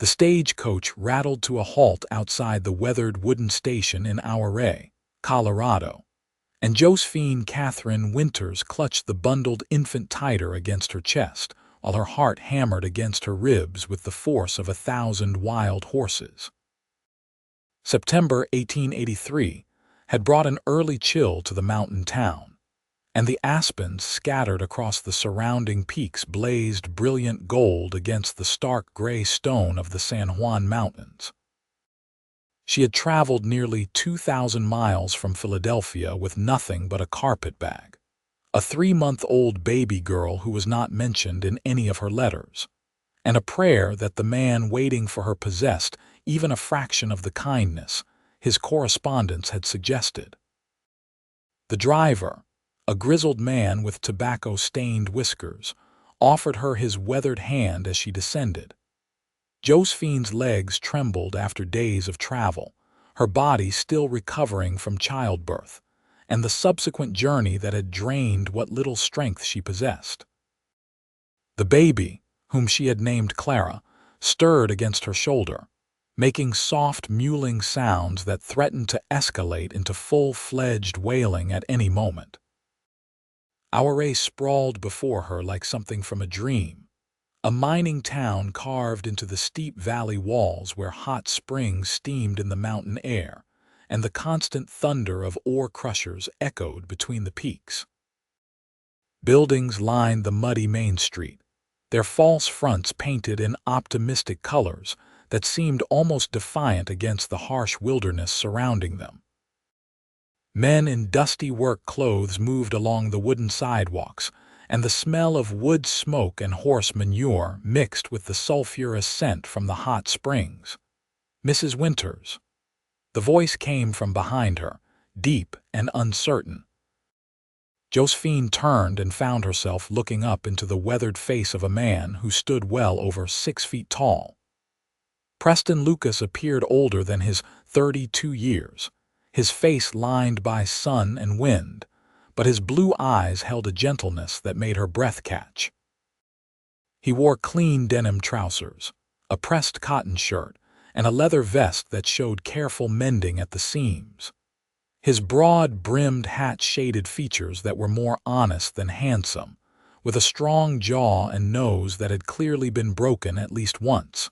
The stagecoach rattled to a halt outside the weathered wooden station in Ouray, Colorado, and Josephine Winters clutched the bundled infant tighter against her chest, while her heart hammered against her ribs with the force of 1,000 wild horses. September 1883 had brought an early chill to the mountain town, and the aspens scattered across the surrounding peaks blazed brilliant gold against the stark gray stone of the San Juan Mountains. She had traveled nearly 2,000 miles from Philadelphia with nothing but a carpet bag, a 3-month-old baby girl who was not mentioned in any of her letters, and a prayer that the man waiting for her possessed even a fraction of the kindness his correspondence had suggested. The driver, a grizzled man with tobacco-stained whiskers, offered her his weathered hand as she descended. Josephine's legs trembled after days of travel, her body still recovering from childbirth, and the subsequent journey that had drained what little strength she possessed. The baby, whom she had named Clara, stirred against her shoulder, making soft mewling sounds that threatened to escalate into full-fledged wailing at any moment. Ouray sprawled before her like something from a dream, a mining town carved into the steep valley walls where hot springs steamed in the mountain air, and the constant thunder of ore crushers echoed between the peaks. Buildings lined the muddy main street, their false fronts painted in optimistic colors that seemed almost defiant against the harsh wilderness surrounding them. Men in dusty work clothes moved along the wooden sidewalks, and the smell of wood smoke and horse manure mixed with the sulphurous scent from the hot springs. "Mrs. Winters." The voice came from behind her, deep and uncertain. Josephine turned and found herself looking up into the weathered face of a man who stood well over 6 feet tall. Preston Lucas appeared older than his 32 years, his face lined by sun and wind, but his blue eyes held a gentleness that made her breath catch. He wore clean denim trousers, a pressed cotton shirt, and a leather vest that showed careful mending at the seams. His broad-brimmed hat shaded features that were more honest than handsome, with a strong jaw and nose that had clearly been broken at least once.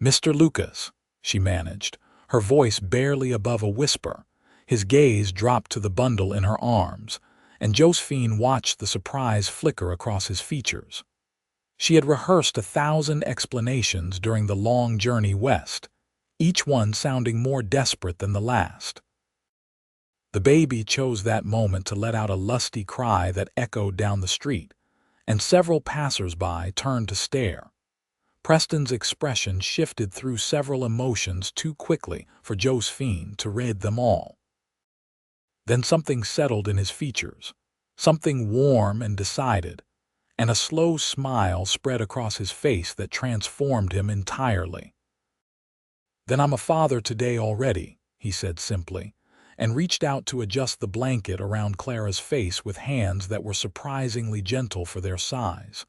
"Mr. Lucas," she managed, her voice barely above a whisper. His gaze dropped to the bundle in her arms, and Josephine watched the surprise flicker across his features. She had rehearsed 1,000 explanations during the long journey west, each one sounding more desperate than the last. The baby chose that moment to let out a lusty cry that echoed down the street, and several passers-by turned to stare. Preston's expression shifted through several emotions too quickly for Josephine to read them all. Then something settled in his features, something warm and decided, and a slow smile spread across his face that transformed him entirely. "Then I'm a father today already," he said simply, and reached out to adjust the blanket around Clara's face with hands that were surprisingly gentle for their size.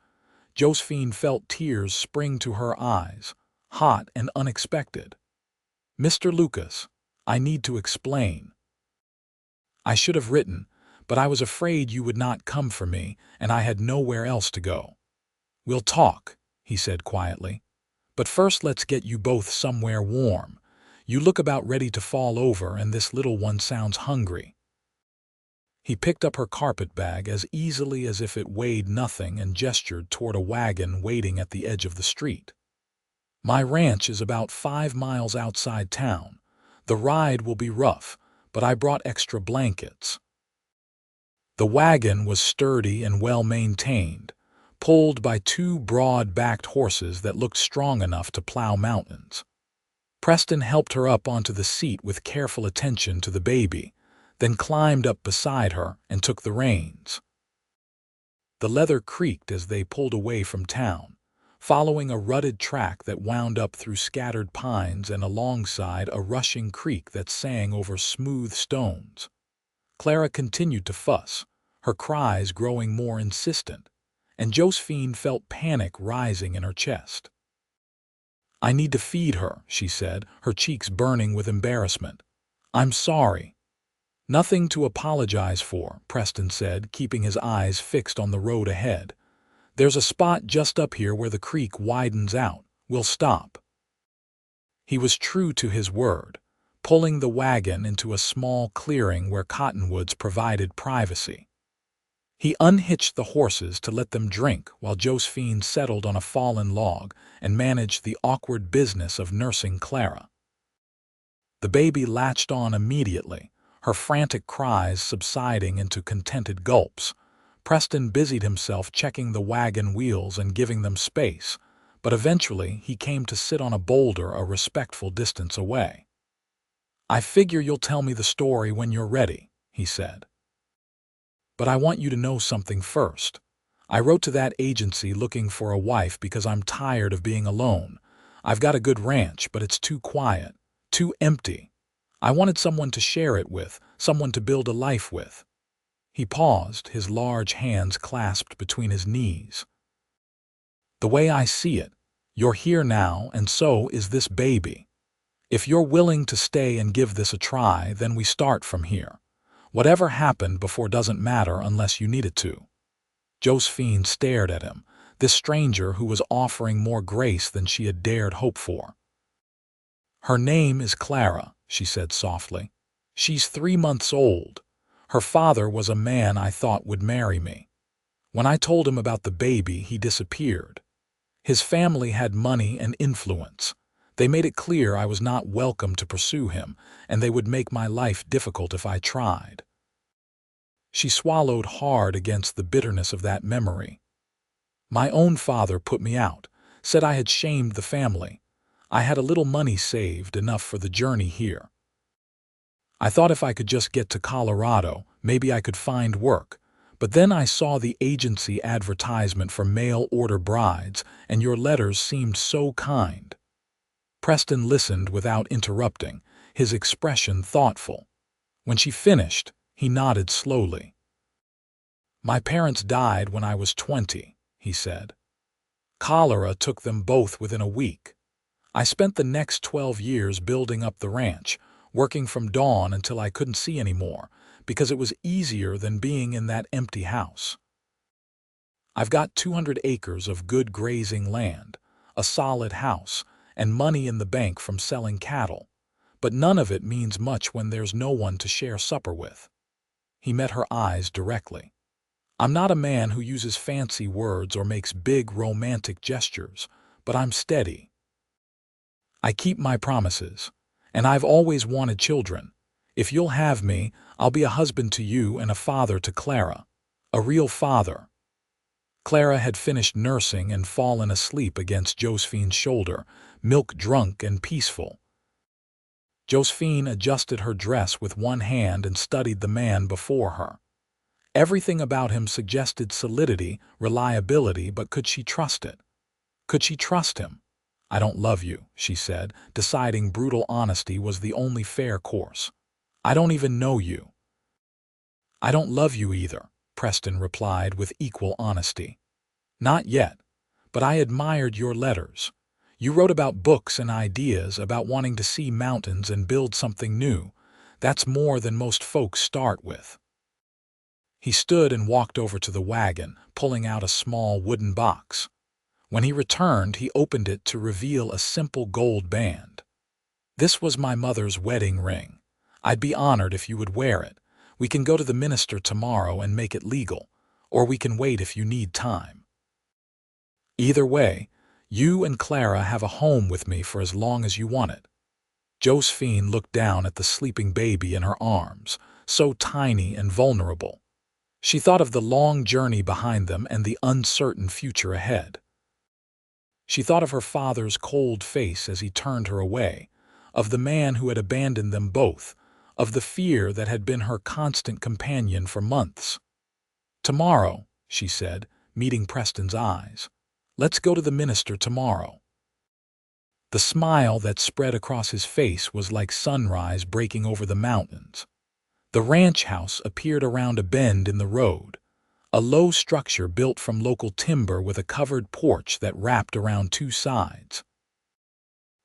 Josephine felt tears spring to her eyes, hot and unexpected. "Mr. Lucas, I need to explain. I should have written, but I was afraid you would not come for me, and I had nowhere else to go." "We'll talk," he said quietly. "But first let's get you both somewhere warm. You look about ready to fall over, and this little one sounds hungry." He picked up her carpet bag as easily as if it weighed nothing and gestured toward a wagon waiting at the edge of the street. "My ranch is about 5 miles outside town. The ride will be rough, but I brought extra blankets." The wagon was sturdy and well-maintained, pulled by 2 broad-backed horses that looked strong enough to plow mountains. Preston helped her up onto the seat with careful attention to the baby, then climbed up beside her and took the reins. The leather creaked as they pulled away from town, following a rutted track that wound up through scattered pines and alongside a rushing creek that sang over smooth stones. Clara continued to fuss, her cries growing more insistent, and Josephine felt panic rising in her chest. "I need to feed her," she said, her cheeks burning with embarrassment. "I'm sorry." "Nothing to apologize for," Preston said, keeping his eyes fixed on the road ahead. "There's a spot just up here where the creek widens out. We'll stop." He was true to his word, pulling the wagon into a small clearing where cottonwoods provided privacy. He unhitched the horses to let them drink while Josephine settled on a fallen log and managed the awkward business of nursing Clara. The baby latched on immediately, her frantic cries subsiding into contented gulps. Preston busied himself checking the wagon wheels and giving them space, but eventually he came to sit on a boulder a respectful distance away. "I figure you'll tell me the story when you're ready," he said. "But I want you to know something first. I wrote to that agency looking for a wife because I'm tired of being alone. I've got a good ranch, but it's too quiet, too empty. I wanted someone to share it with, someone to build a life with." He paused, his large hands clasped between his knees. "The way I see it, you're here now, and so is this baby. If you're willing to stay and give this a try, then we start from here. Whatever happened before doesn't matter unless you need it to." Josephine stared at him, this stranger who was offering more grace than she had dared hope for. "Her name is Clara," she said softly. "She's 3 months old. Her father was a man I thought would marry me. When I told him about the baby, he disappeared. His family had money and influence. They made it clear I was not welcome to pursue him, and they would make my life difficult if I tried." She swallowed hard against the bitterness of that memory. "My own father put me out, said I had shamed the family. I had a little money saved, enough for the journey here. I thought if I could just get to Colorado, maybe I could find work. But then I saw the agency advertisement for mail-order brides, and your letters seemed so kind." Preston listened without interrupting, his expression thoughtful. When she finished, he nodded slowly. "My parents died when I was 20, he said. "Cholera took them both within a week. I spent the next 12 years building up the ranch, working from dawn until I couldn't see anymore, because it was easier than being in that empty house. I've got 200 acres of good grazing land, a solid house, and money in the bank from selling cattle, but none of it means much when there's no one to share supper with." He met her eyes directly. "I'm not a man who uses fancy words or makes big romantic gestures, but I'm steady. I keep my promises, and I've always wanted children. If you'll have me, I'll be a husband to you and a father to Clara. A real father." Clara had finished nursing and fallen asleep against Josephine's shoulder, milk-drunk and peaceful. Josephine adjusted her dress with one hand and studied the man before her. Everything about him suggested solidity, reliability, but could she trust it? Could she trust him? "I don't love you," she said, deciding brutal honesty was the only fair course. "I don't even know you." "I don't love you either," Preston replied with equal honesty. "Not yet, but I admired your letters. You wrote about books and ideas, about wanting to see mountains and build something new. That's more than most folks start with." He stood and walked over to the wagon, pulling out a small wooden box. When he returned, he opened it to reveal a simple gold band. "This was my mother's wedding ring. I'd be honored if you would wear it. We can go to the minister tomorrow and make it legal, or we can wait if you need time. Either way, you and Clara have a home with me for as long as you want it." Josephine looked down at the sleeping baby in her arms, so tiny and vulnerable. She thought of the long journey behind them and the uncertain future ahead. She thought of her father's cold face as he turned her away, of the man who had abandoned them both, of the fear that had been her constant companion for months. "Tomorrow," she said, meeting Preston's eyes. "Let's go to the minister tomorrow." The smile that spread across his face was like sunrise breaking over the mountains. The ranch house appeared around a bend in the road, a low structure built from local timber with a covered porch that wrapped around 2 sides.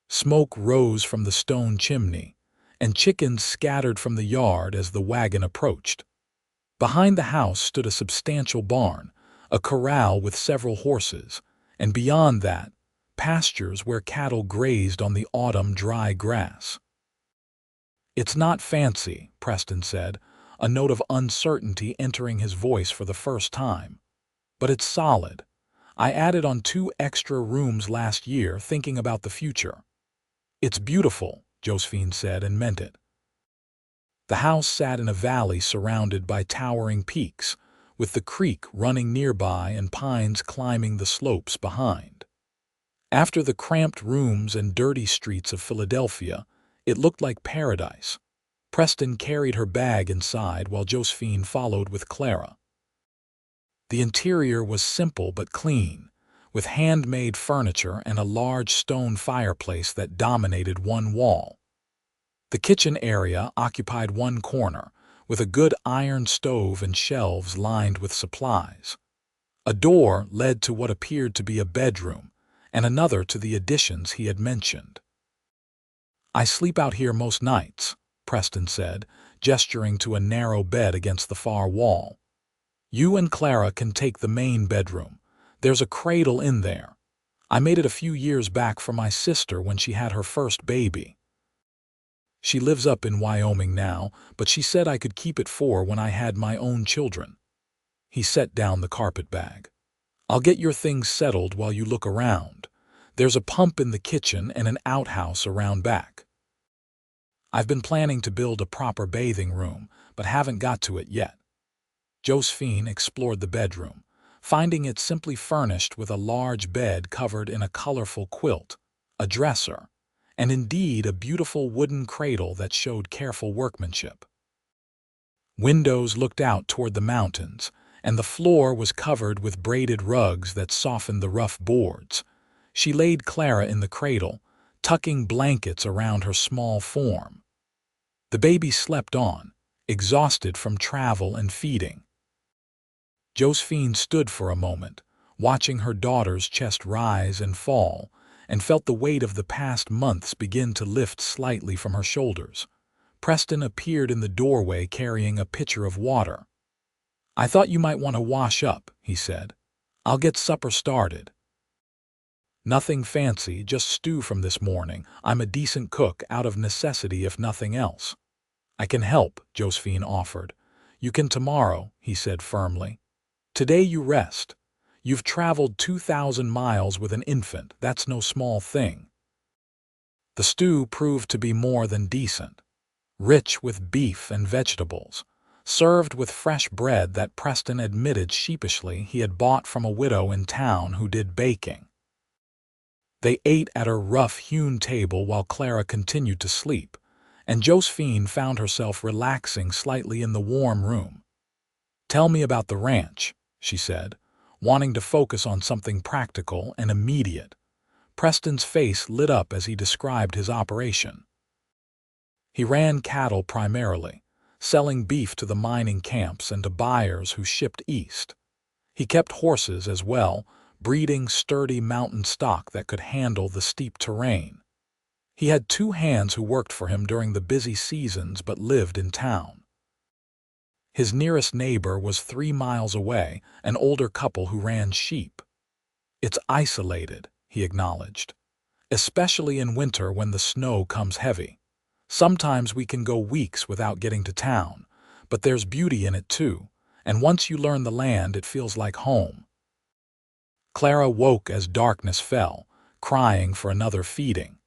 Smoke rose from the stone chimney, and chickens scattered from the yard as the wagon approached. Behind the house stood a substantial barn, a corral with several horses, and beyond that, pastures where cattle grazed on the autumn dry grass. "It's not fancy," Preston said, a note of uncertainty entering his voice for the first time. "But it's solid. I added on 2 extra rooms last year thinking about the future." "It's beautiful," Josephine said, and meant it. The house sat in a valley surrounded by towering peaks, with the creek running nearby and pines climbing the slopes behind. After the cramped rooms and dirty streets of Philadelphia, it looked like paradise. Preston carried her bag inside while Josephine followed with Clara. The interior was simple but clean, with handmade furniture and a large stone fireplace that dominated one wall. The kitchen area occupied one corner, with a good iron stove and shelves lined with supplies. A door led to what appeared to be a bedroom, and another to the additions he had mentioned. "I sleep out here most nights," Preston said, gesturing to a narrow bed against the far wall. "You and Clara can take the main bedroom. There's a cradle in there. I made it a few years back for my sister when she had her first baby. She lives up in Wyoming now, but she said I could keep it for when I had my own children." He set down the carpetbag. "I'll get your things settled while you look around. There's a pump in the kitchen and an outhouse around back. I've been planning to build a proper bathing room, but haven't got to it yet." Josephine explored the bedroom, finding it simply furnished with a large bed covered in a colorful quilt, a dresser, and indeed a beautiful wooden cradle that showed careful workmanship. Windows looked out toward the mountains, and the floor was covered with braided rugs that softened the rough boards. She laid Clara in the cradle, tucking blankets around her small form. The baby slept on, exhausted from travel and feeding. Josephine stood for a moment, watching her daughter's chest rise and fall, and felt the weight of the past months begin to lift slightly from her shoulders. Preston appeared in the doorway carrying a pitcher of water. "I thought you might want to wash up," he said. "I'll get supper started." "Nothing fancy, just stew from this morning. I'm a decent cook, out of necessity if nothing else." "I can help," Josephine offered. "You can tomorrow," he said firmly. "Today you rest. You've traveled 2,000 miles with an infant. That's no small thing." The stew proved to be more than decent. Rich with beef and vegetables, served with fresh bread that Preston admitted sheepishly he had bought from a widow in town who did baking. They ate at a rough-hewn table while Clara continued to sleep, and Josephine found herself relaxing slightly in the warm room. "Tell me about the ranch," she said, wanting to focus on something practical and immediate. Preston's face lit up as he described his operation. He ran cattle primarily, selling beef to the mining camps and to buyers who shipped east. He kept horses as well, breeding sturdy mountain stock that could handle the steep terrain. He had 2 hands who worked for him during the busy seasons but lived in town. His nearest neighbor was 3 miles away, an older couple who ran sheep. "It's isolated," he acknowledged, "especially in winter when the snow comes heavy. Sometimes we can go weeks without getting to town, but there's beauty in it too, and once you learn the land, it feels like home." Clara woke as darkness fell, crying for another feeding.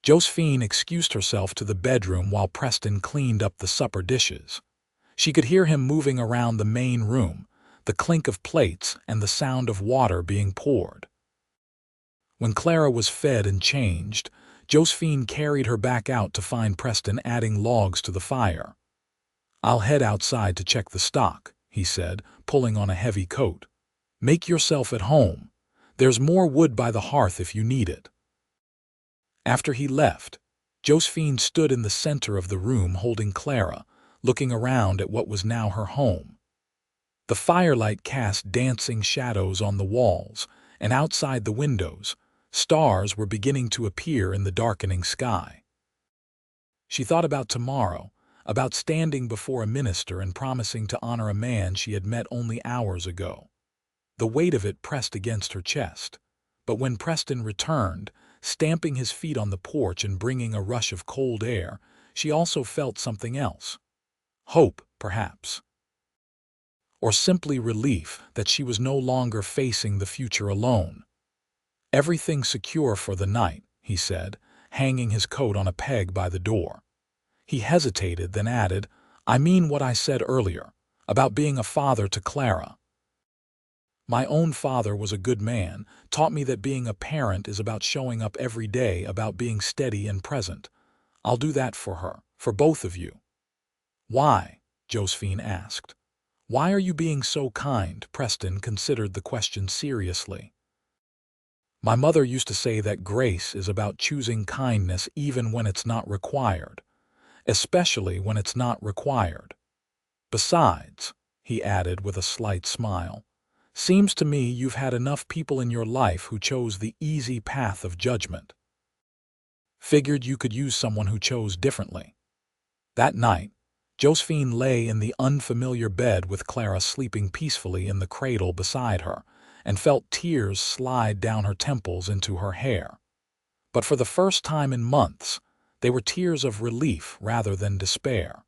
Josephine excused herself to the bedroom while Preston cleaned up the supper dishes. She could hear him moving around the main room, the clink of plates and the sound of water being poured. When Clara was fed and changed, Josephine carried her back out to find Preston adding logs to the fire. "I'll head outside to check the stock," he said, pulling on a heavy coat. "Make yourself at home. There's more wood by the hearth if you need it." After he left, Josephine stood in the center of the room holding Clara, looking around at what was now her home. The firelight cast dancing shadows on the walls, and outside the windows, Stars were beginning to appear in the darkening sky. She thought about tomorrow, about standing before a minister and promising to honor a man she had met only hours ago. The weight of it pressed against her chest. But when Preston returned, stamping his feet on the porch and bringing a rush of cold air, she also felt something else. Hope, perhaps. Or simply relief that she was no longer facing the future alone. "Everything secure for the night," he said, hanging his coat on a peg by the door. He hesitated, then added, "I mean what I said earlier, about being a father to Clara. My own father was a good man, taught me that being a parent is about showing up every day, about being steady and present. I'll do that for her, for both of you." "Why?" Josephine asked. "Why are you being so kind?" Preston considered the question seriously. "My mother used to say that grace is about choosing kindness even when it's not required, especially when it's not required. Besides," he added with a slight smile, "seems to me you've had enough people in your life who chose the easy path of judgment. Figured you could use someone who chose differently." That night, Josephine lay in the unfamiliar bed with Clara sleeping peacefully in the cradle beside her, and felt tears slide down her temples into her hair. But for the first time in months, they were tears of relief rather than despair.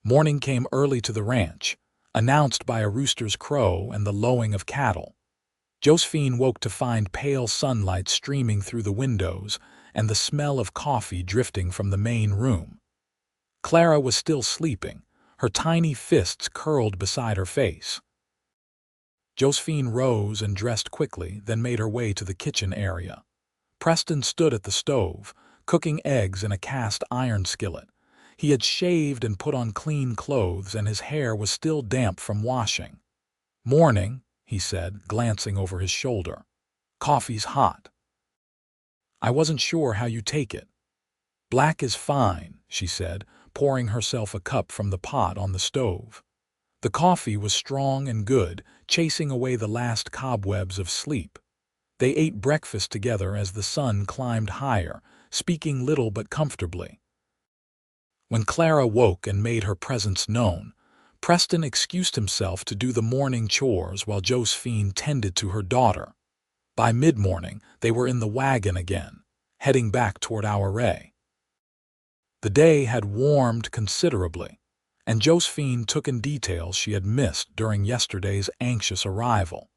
Morning came early to the ranch, announced by a rooster's crow and the lowing of cattle. Josephine woke to find pale sunlight streaming through the windows and the smell of coffee drifting from the main room. Clara was still sleeping, her tiny fists curled beside her face. Josephine rose and dressed quickly, then made her way to the kitchen area. Preston stood at the stove, cooking eggs in a cast iron skillet. He had shaved and put on clean clothes, and his hair was still damp from washing. "Morning," he said, glancing over his shoulder. "Coffee's hot. I wasn't sure how you take it." "Black is fine," she said, pouring herself a cup from the pot on the stove. The coffee was strong and good, chasing away the last cobwebs of sleep. They ate breakfast together as the sun climbed higher, speaking little but comfortably. When Clara woke and made her presence known, Preston excused himself to do the morning chores while Josephine tended to her daughter. By mid-morning, they were in the wagon again, heading back toward Ouray. The day had warmed considerably, and Josephine took in details she had missed during yesterday's anxious arrival.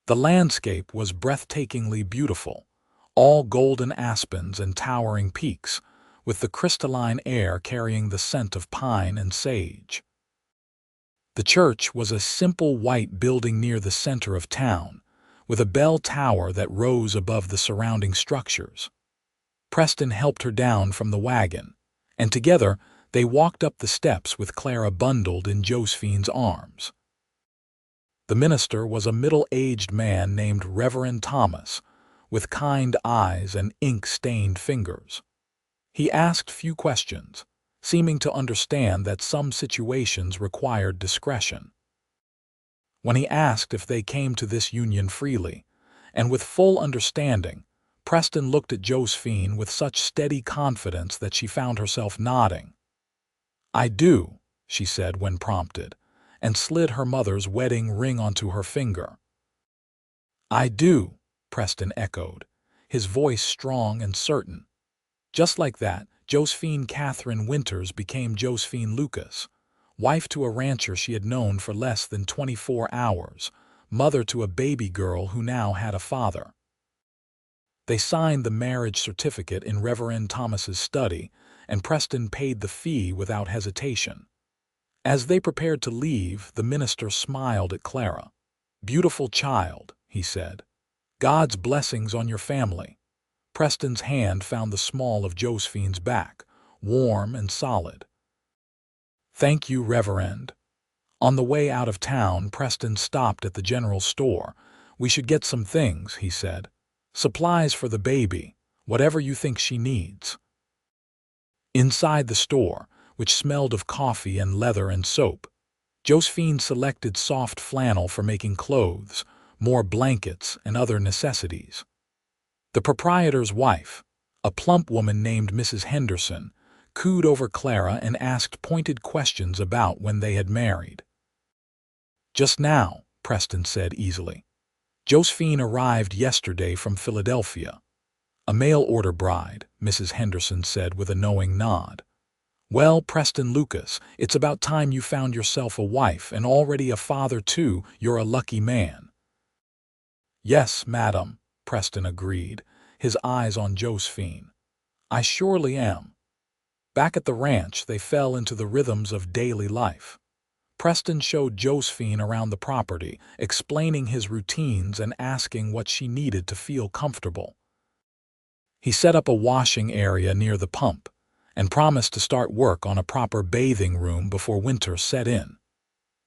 The landscape was breathtakingly beautiful, all golden aspens and towering peaks, with the crystalline air carrying the scent of pine and sage. The church was a simple white building near the center of town, with a bell tower that rose above the surrounding structures. Preston helped her down from the wagon, and together they walked up the steps with Clara bundled in Josephine's arms. The minister was a middle-aged man named Reverend Thomas, with kind eyes and ink-stained fingers. He asked few questions, seeming to understand that some situations required discretion. When he asked if they came to this union freely, and with full understanding, Preston looked at Josephine with such steady confidence that she found herself nodding. "I do," she said when prompted, and slid her mother's wedding ring onto her finger. "I do," Preston echoed, his voice strong and certain. Just like that, Josephine Catherine Winters became Josephine Lucas, wife to a rancher she had known for less than 24 hours, mother to a baby girl who now had a father. They signed the marriage certificate in Reverend Thomas's study, and Preston paid the fee without hesitation. As they prepared to leave, the minister smiled at Clara. "Beautiful child," he said. "God's blessings on your family." Preston's hand found the small of Josephine's back, warm and solid. "Thank you, Reverend." On the way out of town, Preston stopped at the general store. "We should get some things," he said. "Supplies for the baby, whatever you think she needs." Inside the store, which smelled of coffee and leather and soap, Josephine selected soft flannel for making clothes, more blankets, and other necessities. The proprietor's wife, a plump woman named Mrs. Henderson, cooed over Clara and asked pointed questions about when they had married. "Just now," Preston said easily. "Josephine arrived yesterday from Philadelphia." "A mail-order bride," Mrs. Henderson said with a knowing nod. "Well, Preston Lucas, it's about time you found yourself a wife and already a father too. You're a lucky man." "Yes, madam," Preston agreed, his eyes on Josephine. "I surely am." Back at the ranch, they fell into the rhythms of daily life. Preston showed Josephine around the property, explaining his routines and asking what she needed to feel comfortable. He set up a washing area near the pump and promised to start work on a proper bathing room before winter set in.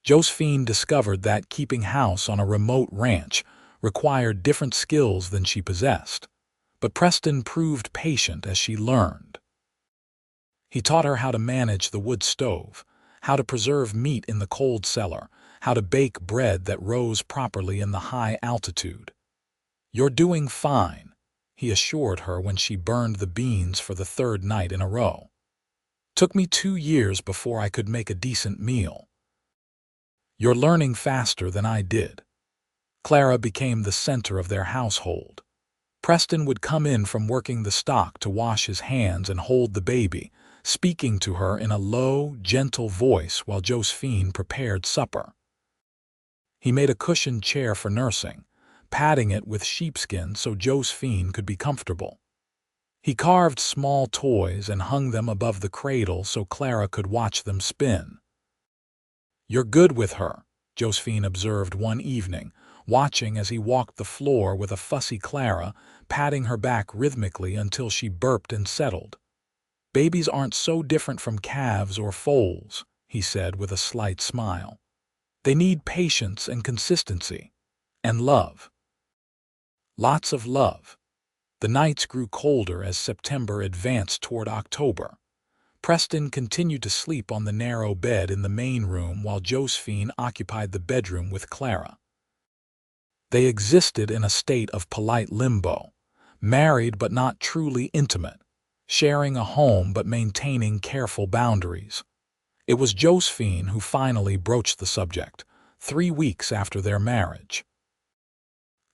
Josephine discovered that keeping house on a remote ranch required different skills than she possessed, but Preston proved patient as she learned. He taught her how to manage the wood stove, how to preserve meat in the cold cellar, how to bake bread that rose properly in the high altitude. "You're doing fine," he assured her when she burned the beans for the third night in a row. "Took me 2 years before I could make a decent meal." "You're learning faster than I did." Clara became the center of their household. Preston would come in from working the stock to wash his hands and hold the baby, speaking to her in a low, gentle voice while Josephine prepared supper. He made a cushioned chair for nursing, padding it with sheepskin so Josephine could be comfortable. He carved small toys and hung them above the cradle so Clara could watch them spin. "You're good with her," Josephine observed one evening, watching as he walked the floor with a fussy Clara, patting her back rhythmically until she burped and settled. "Babies aren't so different from calves or foals," he said with a slight smile. "They need patience and consistency. And love. Lots of love." The nights grew colder as September advanced toward October. Preston continued to sleep on the narrow bed in the main room while Josephine occupied the bedroom with Clara. They existed in a state of polite limbo, married but not truly intimate, sharing a home but maintaining careful boundaries. It was Josephine who finally broached the subject, 3 weeks after their marriage.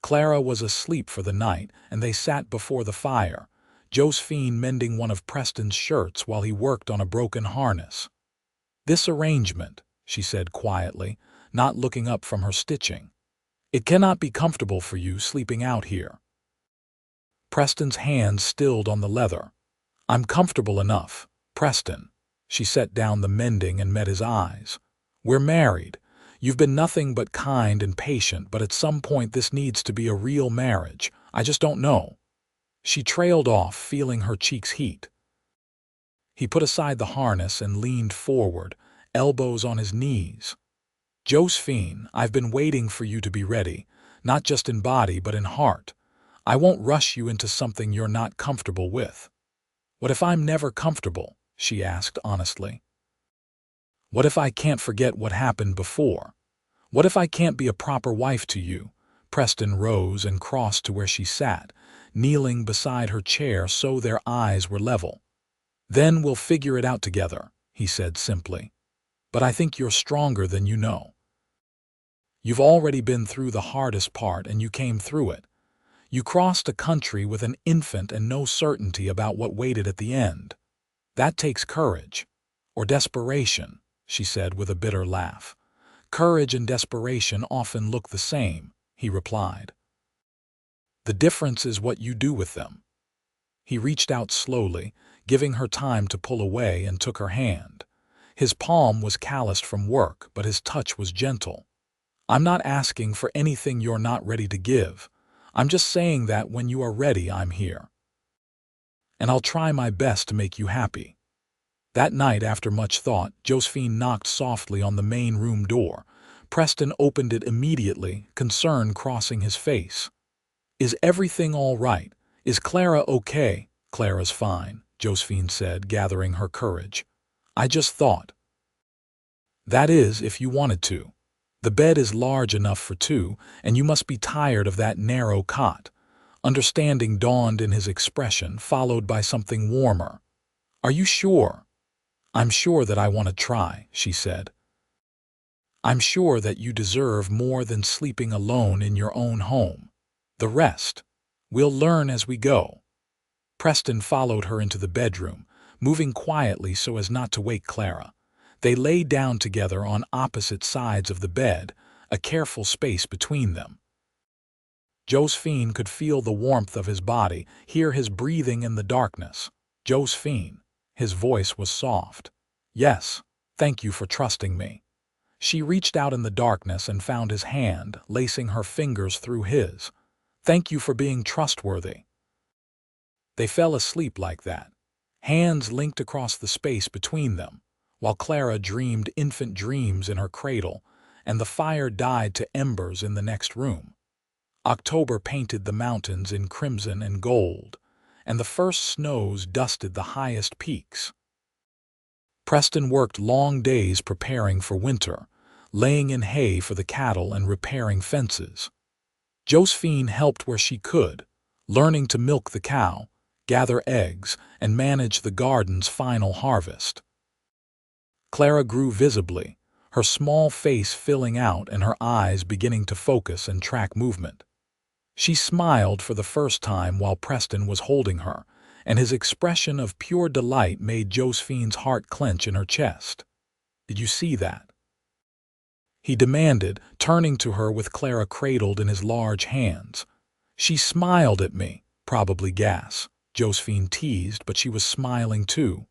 Clara was asleep for the night, and they sat before the fire, Josephine mending one of Preston's shirts while he worked on a broken harness. "This arrangement," she said quietly, not looking up from her stitching. "It cannot be comfortable for you sleeping out here." Preston's hands stilled on the leather. "I'm comfortable enough, Preston." She set down the mending and met his eyes. "We're married. You've been nothing but kind and patient, but at some point this needs to be a real marriage. I just don't know." She trailed off, feeling her cheeks heat. He put aside the harness and leaned forward, elbows on his knees. "Josephine, I've been waiting for you to be ready, not just in body but in heart. I won't rush you into something you're not comfortable with." "What if I'm never comfortable?" she asked honestly. "What if I can't forget what happened before? What if I can't be a proper wife to you?" Preston rose and crossed to where she sat, kneeling beside her chair so their eyes were level. "Then we'll figure it out together," he said simply. "But I think you're stronger than you know. You've already been through the hardest part and you came through it. You crossed a country with an infant and no certainty about what waited at the end. That takes courage. Or desperation," she said with a bitter laugh. "Courage and desperation often look the same," he replied. "The difference is what you do with them." He reached out slowly, giving her time to pull away, and took her hand. His palm was calloused from work, but his touch was gentle. "I'm not asking for anything you're not ready to give. I'm just saying that when you are ready, I'm here. And I'll try my best to make you happy." That night, after much thought, Josephine knocked softly on the main room door. Preston opened it immediately, concern crossing his face. "Is everything all right? Is Clara okay?" "Clara's fine," Josephine said, gathering her courage. "I just thought. That is, if you wanted to. The bed is large enough for 2, and you must be tired of that narrow cot. Understanding dawned in his expression, followed by something warmer. "Are you sure?" "I'm sure that I want to try," she said. "I'm sure that you deserve more than sleeping alone in your own home. The rest, we'll learn as we go." Preston followed her into the bedroom, moving quietly so as not to wake Clara. They lay down together on opposite sides of the bed, a careful space between them. Josephine could feel the warmth of his body, hear his breathing in the darkness. "Josephine." His voice was soft. "Yes, thank you for trusting me." She reached out in the darkness and found his hand, lacing her fingers through his. "Thank you for being trustworthy." They fell asleep like that, hands linked across the space between them, while Clara dreamed infant dreams in her cradle, and the fire died to embers in the next room. October painted the mountains in crimson and gold, and the first snows dusted the highest peaks. Preston worked long days preparing for winter, laying in hay for the cattle and repairing fences. Josephine helped where she could, learning to milk the cow, gather eggs, and manage the garden's final harvest. Clara grew visibly, her small face filling out and her eyes beginning to focus and track movement. She smiled for the first time while Preston was holding her, and his expression of pure delight made Josephine's heart clench in her chest. "Did you see that?" he demanded, turning to her with Clara cradled in his large hands. "She smiled at me, probably gas," Josephine teased, but she was smiling too.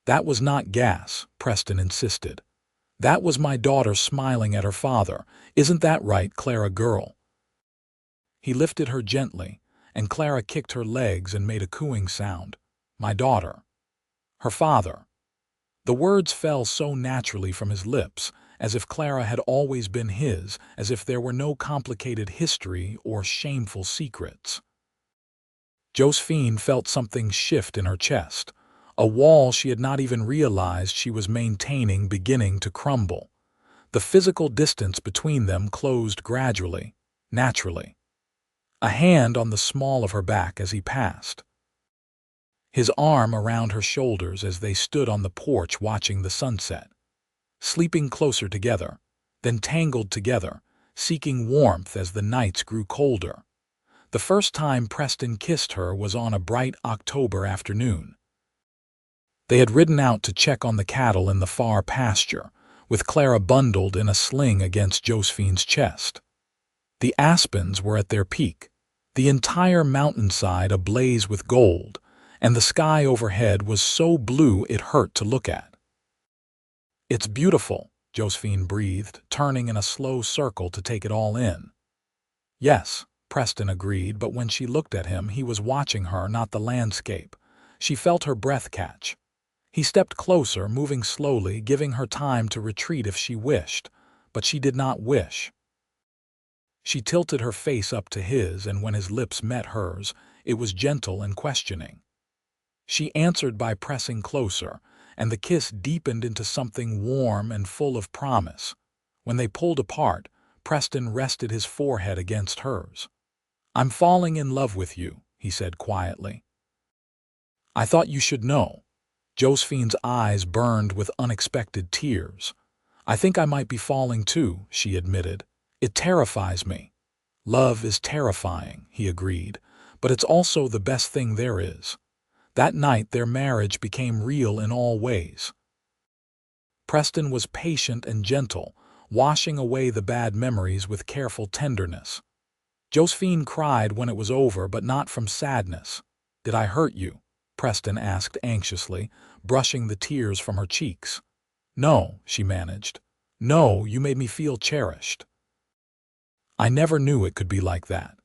"That was not gas," Preston insisted. "That was my daughter smiling at her father. Isn't that right, Clara girl?" He lifted her gently, and Clara kicked her legs and made a cooing sound. "My daughter." "Her father." The words fell so naturally from his lips, as if Clara had always been his, as if there were no complicated history or shameful secrets. Josephine felt something shift in her chest, a wall she had not even realized she was maintaining beginning to crumble. The physical distance between them closed gradually, naturally. A hand on the small of her back as he passed. His arm around her shoulders as they stood on the porch watching the sunset. Sleeping closer together, then tangled together, seeking warmth as the nights grew colder. The first time Preston kissed her was on a bright October afternoon. They had ridden out to check on the cattle in the far pasture, with Clara bundled in a sling against Josephine's chest. The aspens were at their peak, the entire mountainside ablaze with gold, and the sky overhead was so blue it hurt to look at. "It's beautiful," Josephine breathed, turning in a slow circle to take it all in. "Yes," Preston agreed, but when she looked at him, he was watching her, not the landscape. She felt her breath catch. He stepped closer, moving slowly, giving her time to retreat if she wished, but she did not wish. She tilted her face up to his, and when his lips met hers, it was gentle and questioning. She answered by pressing closer, and the kiss deepened into something warm and full of promise. When they pulled apart, Preston rested his forehead against hers. "I'm falling in love with you," he said quietly. "I thought you should know." Josephine's eyes burned with unexpected tears. "I think I might be falling too," she admitted. "It terrifies me." "Love is terrifying," he agreed, "but it's also the best thing there is." That night their marriage became real in all ways. Preston was patient and gentle, washing away the bad memories with careful tenderness. Josephine cried when it was over, but not from sadness. "Did I hurt you?" Preston asked anxiously, brushing the tears from her cheeks. "No," she managed. "No, you made me feel cherished." "I never knew it could be like that."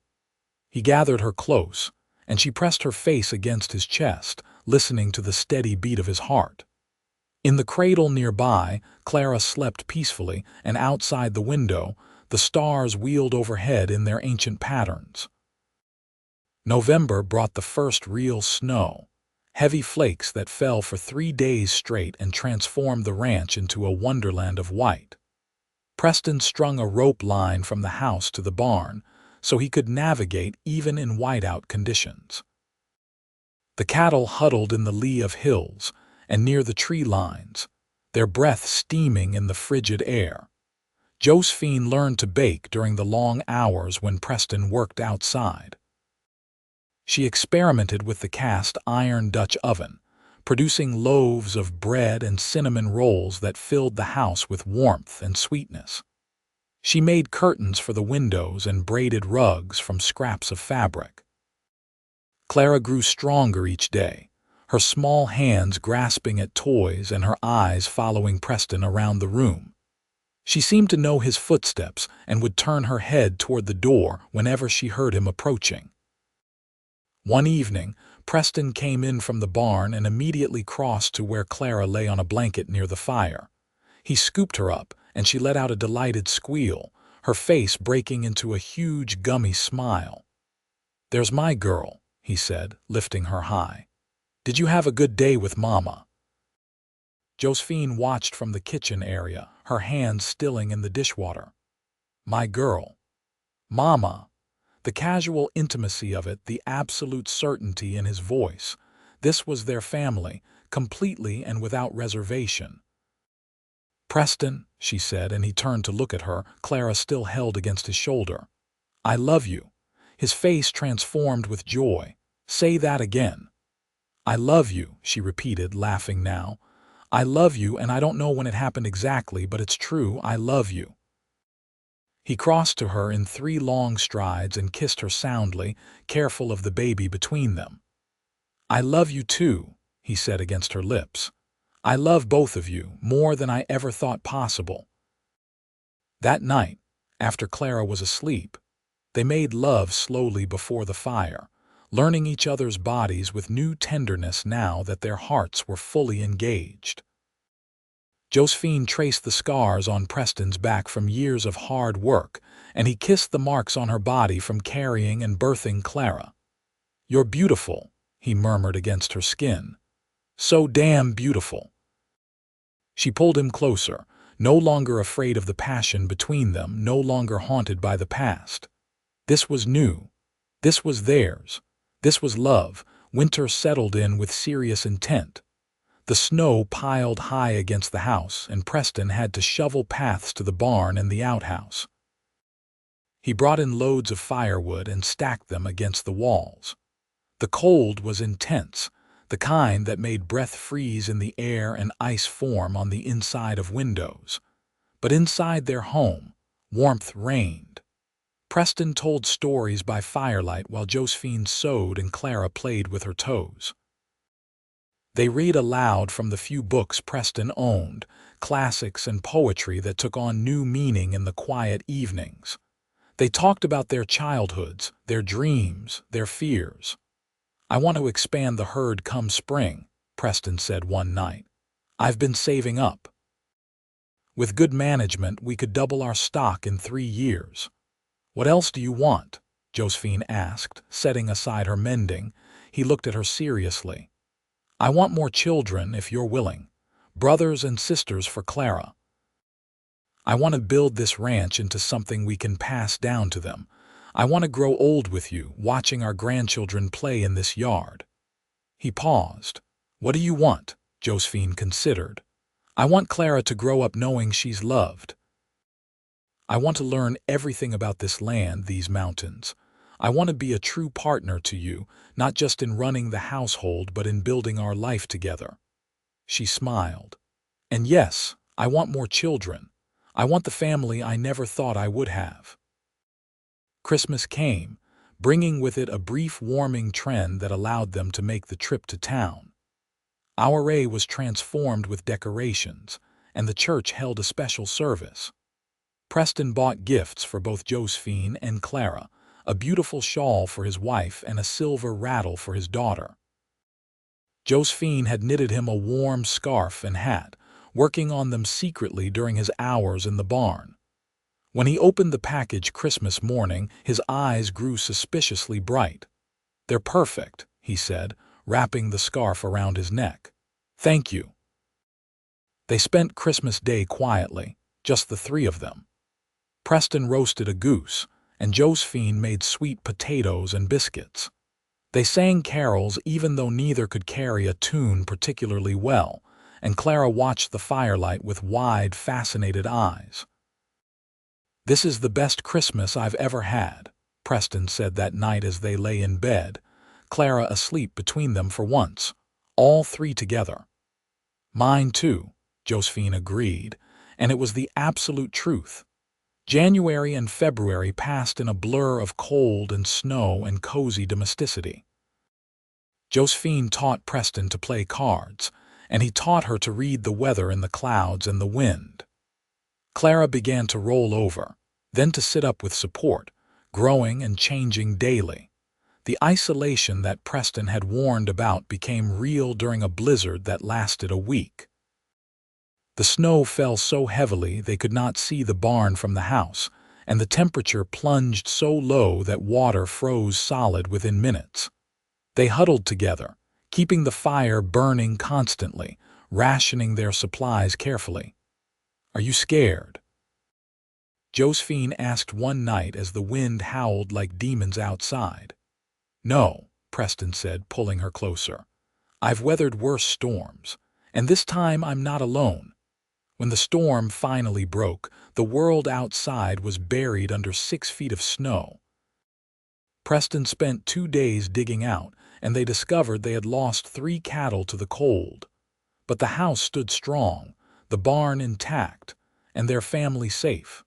He gathered her close, and she pressed her face against his chest, listening to the steady beat of his heart. In the cradle nearby, Clara slept peacefully, and outside the window, the stars wheeled overhead in their ancient patterns. November brought the first real snow, heavy flakes that fell for 3 days straight and transformed the ranch into a wonderland of white. Preston strung a rope line from the house to the barn, so he could navigate even in whiteout conditions. The cattle huddled in the lee of hills and near the tree lines, their breath steaming in the frigid air. Josephine learned to bake during the long hours when Preston worked outside. She experimented with the cast-iron Dutch oven, producing loaves of bread and cinnamon rolls that filled the house with warmth and sweetness. She made curtains for the windows and braided rugs from scraps of fabric. Clara grew stronger each day, her small hands grasping at toys and her eyes following Preston around the room. She seemed to know his footsteps and would turn her head toward the door whenever she heard him approaching. One evening, Preston came in from the barn and immediately crossed to where Clara lay on a blanket near the fire. He scooped her up, and she let out a delighted squeal, her face breaking into a huge gummy smile. "There's my girl," he said, lifting her high. "Did you have a good day with Mama?" Josephine watched from the kitchen area, her hands stilling in the dishwater. "My girl. Mama." The casual intimacy of it, the absolute certainty in his voice. This was their family, completely and without reservation. "Preston," she said, and he turned to look at her, Clara still held against his shoulder. "I love you." His face transformed with joy. "Say that again." "I love you," she repeated, laughing now. "I love you, and I don't know when it happened exactly, but it's true, I love you." He crossed to her in 3 long strides and kissed her soundly, careful of the baby between them. "I love you too," he said against her lips. "I love both of you, more than I ever thought possible." That night, after Clara was asleep, they made love slowly before the fire, learning each other's bodies with new tenderness now that their hearts were fully engaged. Josephine traced the scars on Preston's back from years of hard work, and he kissed the marks on her body from carrying and birthing Clara. "You're beautiful," he murmured against her skin. "So damn beautiful." She pulled him closer, no longer afraid of the passion between them, no longer haunted by the past. This was new. This was theirs. This was love. Winter settled in with serious intent. The snow piled high against the house, and Preston had to shovel paths to the barn and the outhouse. He brought in loads of firewood and stacked them against the walls. The cold was intense, the kind that made breath freeze in the air and ice form on the inside of windows. But inside their home, warmth reigned. Preston told stories by firelight while Josephine sewed and Clara played with her toes. They read aloud from the few books Preston owned, classics and poetry that took on new meaning in the quiet evenings. They talked about their childhoods, their dreams, their fears. "I want to expand the herd come spring," Preston said one night. "I've been saving up. With good management, we could double our stock in 3 years. "What else do you want?" Josephine asked, setting aside her mending. He looked at her seriously. "I want more children, if you're willing. Brothers and sisters for Clara. I want to build this ranch into something we can pass down to them. I want to grow old with you, watching our grandchildren play in this yard." He paused. "What do you want?" Josephine considered. "I want Clara to grow up knowing she's loved. I want to learn everything about this land, these mountains. I want to be a true partner to you, not just in running the household but in building our life together." She smiled. "And yes, I want more children. I want the family I never thought I would have." Christmas came, bringing with it a brief warming trend that allowed them to make the trip to town. Ouray was transformed with decorations, and the church held a special service. Preston bought gifts for both Josephine and Clara, a beautiful shawl for his wife and a silver rattle for his daughter. Josephine had knitted him a warm scarf and hat, working on them secretly during his hours in the barn. When he opened the package Christmas morning, his eyes grew suspiciously bright. "They're perfect," he said, wrapping the scarf around his neck. "Thank you." They spent Christmas Day quietly, just the 3 of them. Preston roasted a goose, and Josephine made sweet potatoes and biscuits. They sang carols even though neither could carry a tune particularly well, and Clara watched the firelight with wide, fascinated eyes. "This is the best Christmas I've ever had," Preston said that night as they lay in bed, Clara asleep between them for once, all three together. "Mine too," Josephine agreed, and it was the absolute truth. January and February passed in a blur of cold and snow and cozy domesticity. Josephine taught Preston to play cards, and he taught her to read the weather in the clouds and the wind. Clara began to roll over, then to sit up with support, growing and changing daily. The isolation that Preston had warned about became real during a blizzard that lasted a week. The snow fell so heavily they could not see the barn from the house, and the temperature plunged so low that water froze solid within minutes. They huddled together, keeping the fire burning constantly, rationing their supplies carefully. "Are you scared?" Josephine asked one night as the wind howled like demons outside. "No," Preston said, pulling her closer. "I've weathered worse storms, and this time I'm not alone." When the storm finally broke, the world outside was buried under 6 feet of snow. Preston spent 2 days digging out, and they discovered they had lost 3 cattle to the cold. But the house stood strong, the barn intact, and their family safe.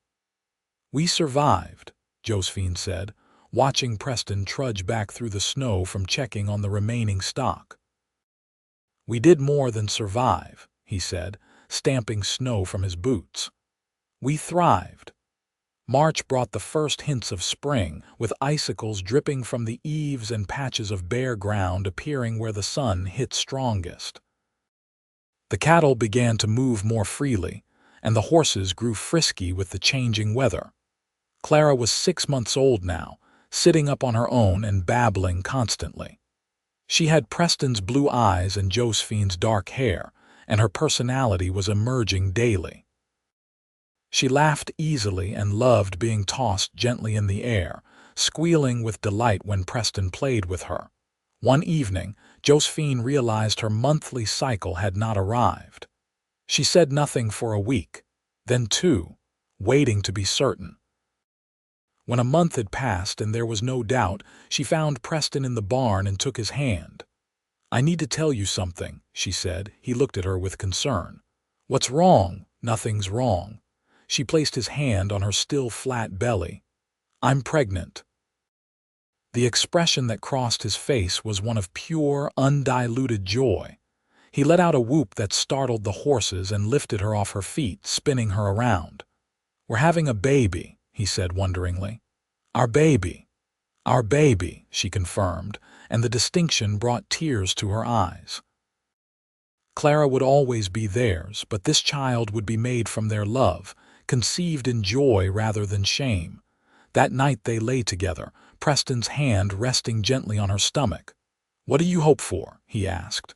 "We survived," Josephine said, watching Preston trudge back through the snow from checking on the remaining stock. "We did more than survive," he said, stamping snow from his boots. "We thrived." March brought the first hints of spring, with icicles dripping from the eaves and patches of bare ground appearing where the sun hit strongest. The cattle began to move more freely, and the horses grew frisky with the changing weather. Clara was 6 months old now, sitting up on her own and babbling constantly. She had Preston's blue eyes and Josephine's dark hair, and her personality was emerging daily. She laughed easily and loved being tossed gently in the air, squealing with delight when Preston played with her. One evening, Josephine realized her monthly cycle had not arrived. She said nothing for a week, then 2, waiting to be certain. When a month had passed and there was no doubt, she found Preston in the barn and took his hand. "I need to tell you something," she said. He looked at her with concern. "What's wrong?" "Nothing's wrong." She placed his hand on her still flat belly. "I'm pregnant." The expression that crossed his face was one of pure, undiluted joy. He let out a whoop that startled the horses and lifted her off her feet, spinning her around. "We're having a baby," he said wonderingly. "Our baby." "Our baby," she confirmed, and the distinction brought tears to her eyes. Clara would always be theirs, but this child would be made from their love, conceived in joy rather than shame. That night they lay together, Preston's hand resting gently on her stomach. "What do you hope for?" he asked.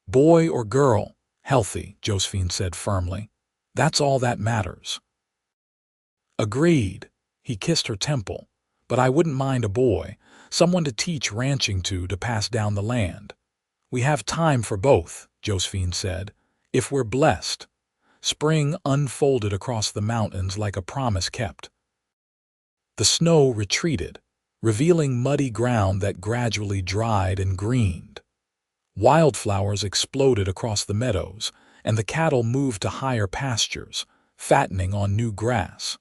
"Boy or girl?" "Healthy," Josephine said firmly. "That's all that matters." "Agreed." He kissed her temple. "But I wouldn't mind a boy, someone to teach ranching to pass down the land." "We have time for both," Josephine said, "if we're blessed." Spring unfolded across the mountains like a promise kept. The snow retreated, revealing muddy ground that gradually dried and greened. Wildflowers exploded across the meadows, and the cattle moved to higher pastures, fattening on new grass.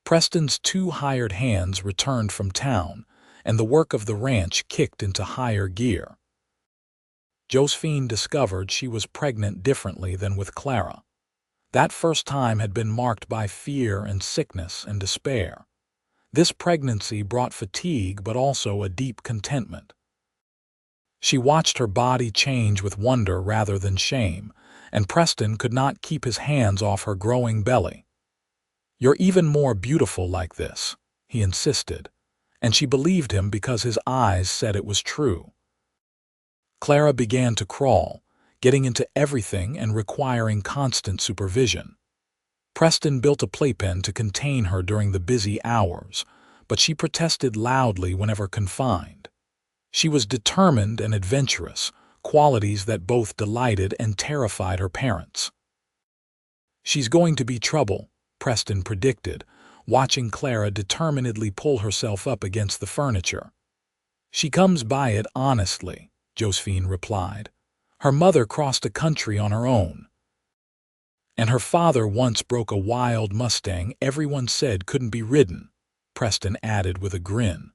Preston's 2 hired hands returned from town, and the work of the ranch kicked into higher gear. Josephine discovered she was pregnant differently than with Clara. That first time had been marked by fear and sickness and despair. This pregnancy brought fatigue but also a deep contentment. She watched her body change with wonder rather than shame, and Preston could not keep his hands off her growing belly. "You're even more beautiful like this," he insisted, and she believed him because his eyes said it was true. Clara began to crawl, getting into everything and requiring constant supervision. Preston built a playpen to contain her during the busy hours, but she protested loudly whenever confined. She was determined and adventurous, qualities that both delighted and terrified her parents. "She's going to be trouble," Preston predicted, watching Clara determinedly pull herself up against the furniture. "She comes by it honestly," Josephine replied. "Her mother crossed a country on her own. And her father once broke a wild Mustang everyone said couldn't be ridden," Preston added with a grin.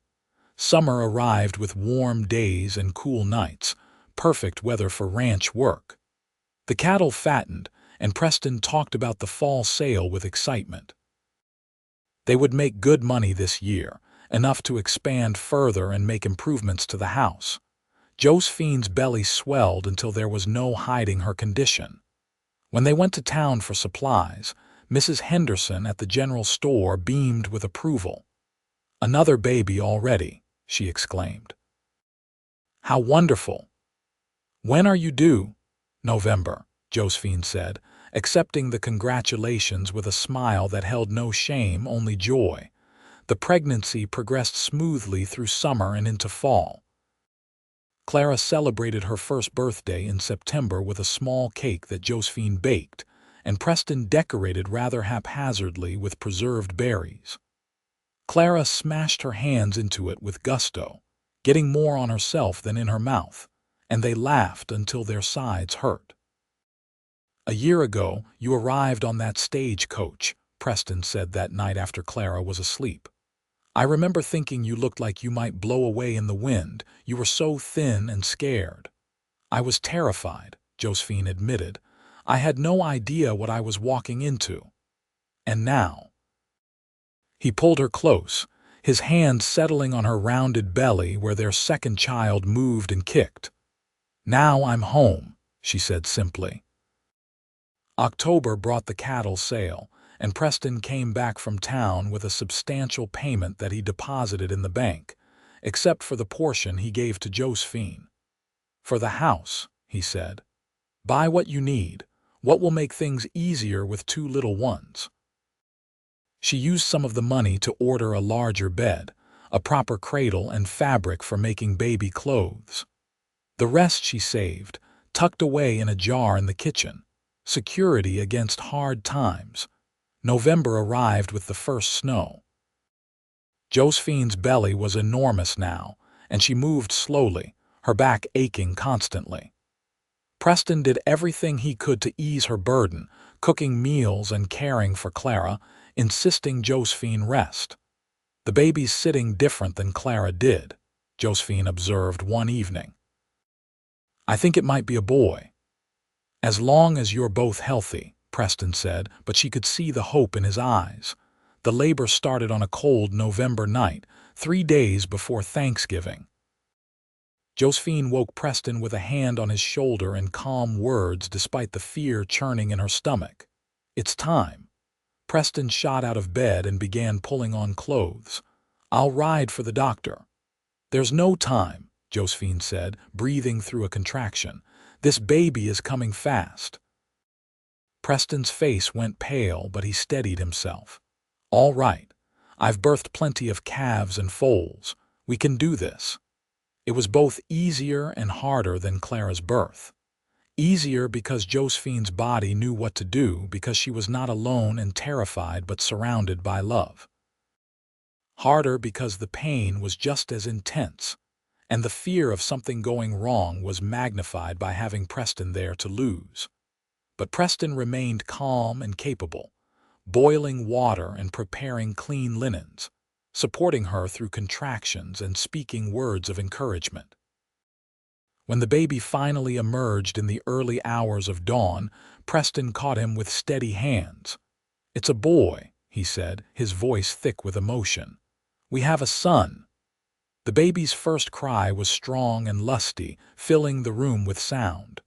Summer arrived with warm days and cool nights, perfect weather for ranch work. The cattle fattened, and Preston talked about the fall sale with excitement. They would make good money this year, enough to expand further and make improvements to the house. Josephine's belly swelled until there was no hiding her condition. When they went to town for supplies, Mrs. Henderson at the general store beamed with approval. "Another baby already," she exclaimed. "How wonderful! When are you due?" "November," Josephine said, accepting the congratulations with a smile that held no shame, only joy. The pregnancy progressed smoothly through summer and into fall. Clara celebrated her first birthday in September with a small cake that Josephine baked, and Preston decorated rather haphazardly with preserved berries. Clara smashed her hands into it with gusto, getting more on herself than in her mouth, and they laughed until their sides hurt. "A year ago, you arrived on that stagecoach," Preston said that night after Clara was asleep. "I remember thinking you looked like you might blow away in the wind. You were so thin and scared." "I was terrified," Josephine admitted. "I had no idea what I was walking into. And now—" He pulled her close, his hand settling on her rounded belly where their second child moved and kicked. "Now I'm home," she said simply. October brought the cattle sale, and Preston came back from town with a substantial payment that he deposited in the bank, except for the portion he gave to Josephine. "For the house," he said. "Buy what you need, what will make things easier with two little ones." She used some of the money to order a larger bed, a proper cradle, and fabric for making baby clothes. The rest she saved, tucked away in a jar in the kitchen, security against hard times. November arrived with the first snow. Josephine's belly was enormous now, and she moved slowly, her back aching constantly. Preston did everything he could to ease her burden, cooking meals and caring for Clara, insisting Josephine rest. "The baby's sitting different than Clara did," Josephine observed one evening. "I think it might be a boy." "As long as you're both healthy," Preston said, but she could see the hope in his eyes. The labor started on a cold November night, 3 days before Thanksgiving. Josephine woke Preston with a hand on his shoulder and calm words despite the fear churning in her stomach. "It's time." Preston shot out of bed and began pulling on clothes. "I'll ride for the doctor." "There's no time," Josephine said, breathing through a contraction. "This baby is coming fast." Preston's face went pale, but he steadied himself. "All right. I've birthed plenty of calves and foals. We can do this." It was both easier and harder than Clara's birth. Easier because Josephine's body knew what to do, because she was not alone and terrified but surrounded by love. Harder because the pain was just as intense, and the fear of something going wrong was magnified by having Preston there to lose. But Preston remained calm and capable, boiling water and preparing clean linens, supporting her through contractions and speaking words of encouragement. When the baby finally emerged in the early hours of dawn, Preston caught him with steady hands. "It's a boy," he said, his voice thick with emotion. "We have a son." The baby's first cry was strong and lusty, filling the room with sound.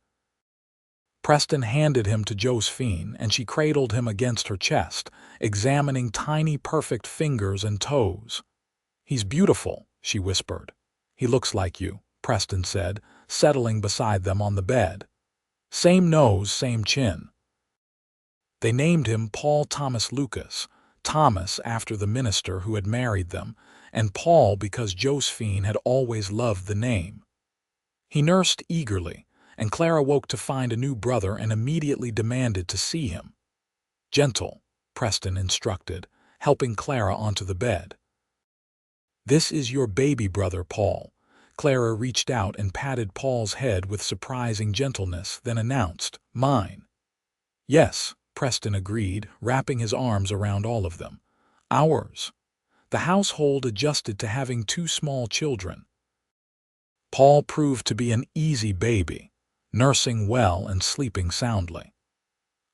Preston handed him to Josephine, and she cradled him against her chest, examining tiny perfect fingers and toes. "He's beautiful," she whispered. "He looks like you," Preston said, settling beside them on the bed. "Same nose, same chin." They named him Paul Thomas Lucas, Thomas after the minister who had married them, and Paul because Josephine had always loved the name. He nursed eagerly, and Clara woke to find a new brother and immediately demanded to see him. "Gentle," Preston instructed, helping Clara onto the bed. "This is your baby brother, Paul." Clara reached out and patted Paul's head with surprising gentleness, then announced, "Mine." "Yes," Preston agreed, wrapping his arms around all of them. "Ours." The household adjusted to having two small children. Paul proved to be an easy baby, nursing well and sleeping soundly.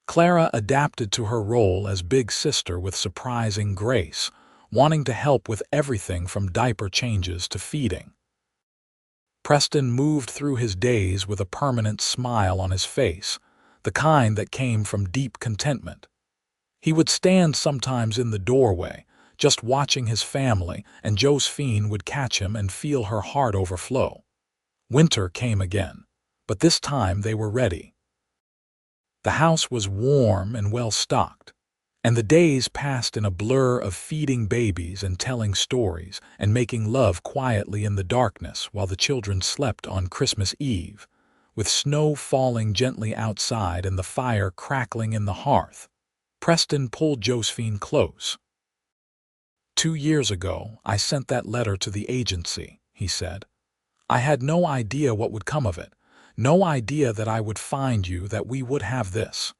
Clara adapted to her role as big sister with surprising grace, wanting to help with everything from diaper changes to feeding. Preston moved through his days with a permanent smile on his face, the kind that came from deep contentment. He would stand sometimes in the doorway, just watching his family, and Josephine would catch him and feel her heart overflow. Winter came again, but this time they were ready. The house was warm and well-stocked, and the days passed in a blur of feeding babies and telling stories and making love quietly in the darkness while the children slept on Christmas Eve, with snow falling gently outside and the fire crackling in the hearth. Preston pulled Josephine close. "2 years ago, I sent that letter to the agency," he said. "I had no idea what would come of it, no idea that I would find you, that we would have this."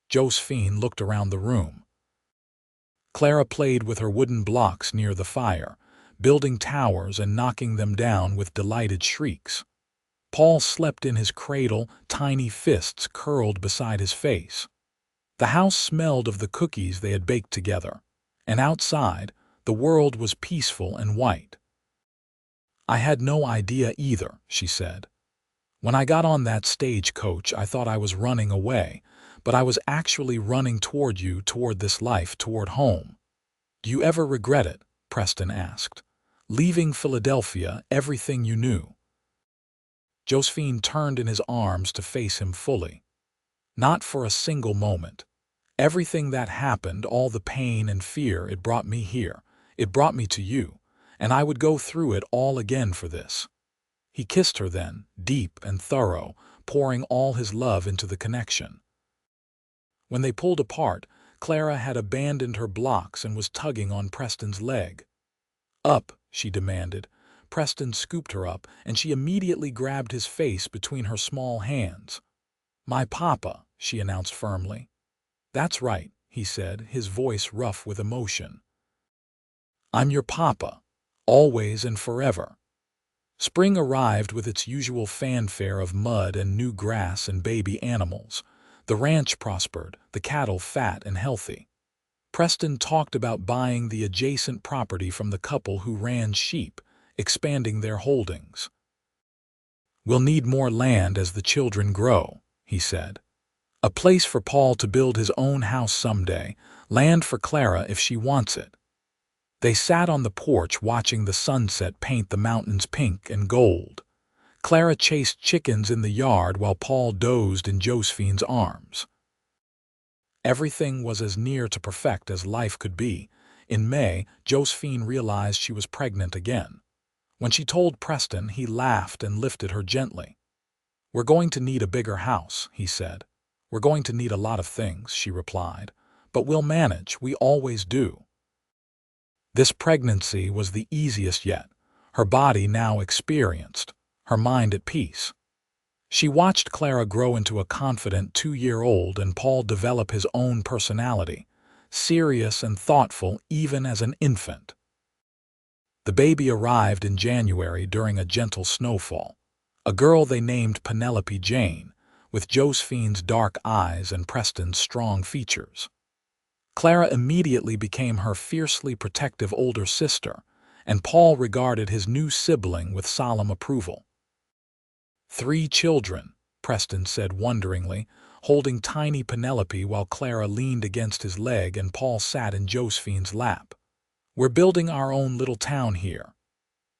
Josephine looked around the room. Clara played with her wooden blocks near the fire, building towers and knocking them down with delighted shrieks. Paul slept in his cradle, tiny fists curled beside his face. The house smelled of the cookies they had baked together, and outside, the world was peaceful and white. "I had no idea either," she said. "When I got on that stagecoach, I thought I was running away, but I was actually running toward you, toward this life, toward home." "Do you ever regret it?" Preston asked. "Leaving Philadelphia, everything you knew?" Josephine turned in his arms to face him fully. "Not for a single moment. Everything that happened, all the pain and fear, it brought me here. It brought me to you, and I would go through it all again for this." He kissed her then, deep and thorough, pouring all his love into the connection. When they pulled apart, Clara had abandoned her blocks and was tugging on Preston's leg. "Up," she demanded. Preston scooped her up, and she immediately grabbed his face between her small hands. "My papa," she announced firmly. "That's right," he said, his voice rough with emotion. "I'm your papa, always and forever." Spring arrived with its usual fanfare of mud and new grass and baby animals. The ranch prospered, the cattle fat and healthy. Preston talked about buying the adjacent property from the couple who ran sheep, expanding their holdings. "We'll need more land as the children grow," he said. "A place for Paul to build his own house someday, land for Clara if she wants it." They sat on the porch watching the sunset paint the mountains pink and gold. Clara chased chickens in the yard while Paul dozed in Josephine's arms. Everything was as near to perfect as life could be. In May, Josephine realized she was pregnant again. When she told Preston, he laughed and lifted her gently. "We're going to need a bigger house," he said. "We're going to need a lot of things," she replied. "But we'll manage, we always do." This pregnancy was the easiest yet, her body now experienced, her mind at peace. She watched Clara grow into a confident 2-year-old and Paul develop his own personality, serious and thoughtful even as an infant. The baby arrived in January during a gentle snowfall, a girl they named Penelope Jane, with Josephine's dark eyes and Preston's strong features. Clara immediately became her fiercely protective older sister, and Paul regarded his new sibling with solemn approval. "3 children," Preston said wonderingly, holding tiny Penelope while Clara leaned against his leg and Paul sat in Josephine's lap. "We're building our own little town here."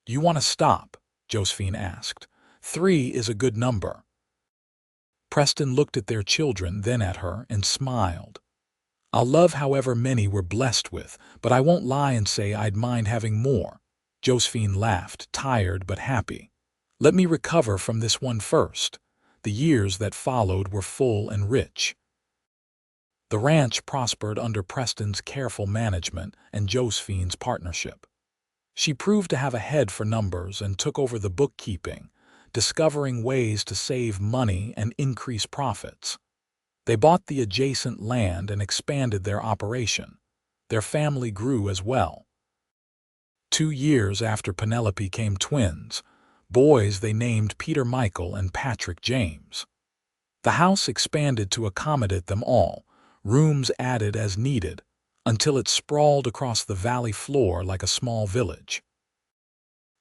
"Do you want to stop?" Josephine asked. 3 is a good number." Preston looked at their children, then at her, and smiled. "I'll love however many we're blessed with, but I won't lie and say I'd mind having more. Josephine laughed, tired but happy. Let me recover from this one first. The years that followed were full and rich. The ranch prospered under Preston's careful management and Josephine's partnership. She proved to have a head for numbers and took over the bookkeeping, discovering ways to save money and increase profits. They bought the adjacent land and expanded their operation. Their family grew as well. 2 years after Penelope came twins, boys they named Peter Michael and Patrick James. The house expanded to accommodate them all, rooms added as needed, until it sprawled across the valley floor like a small village.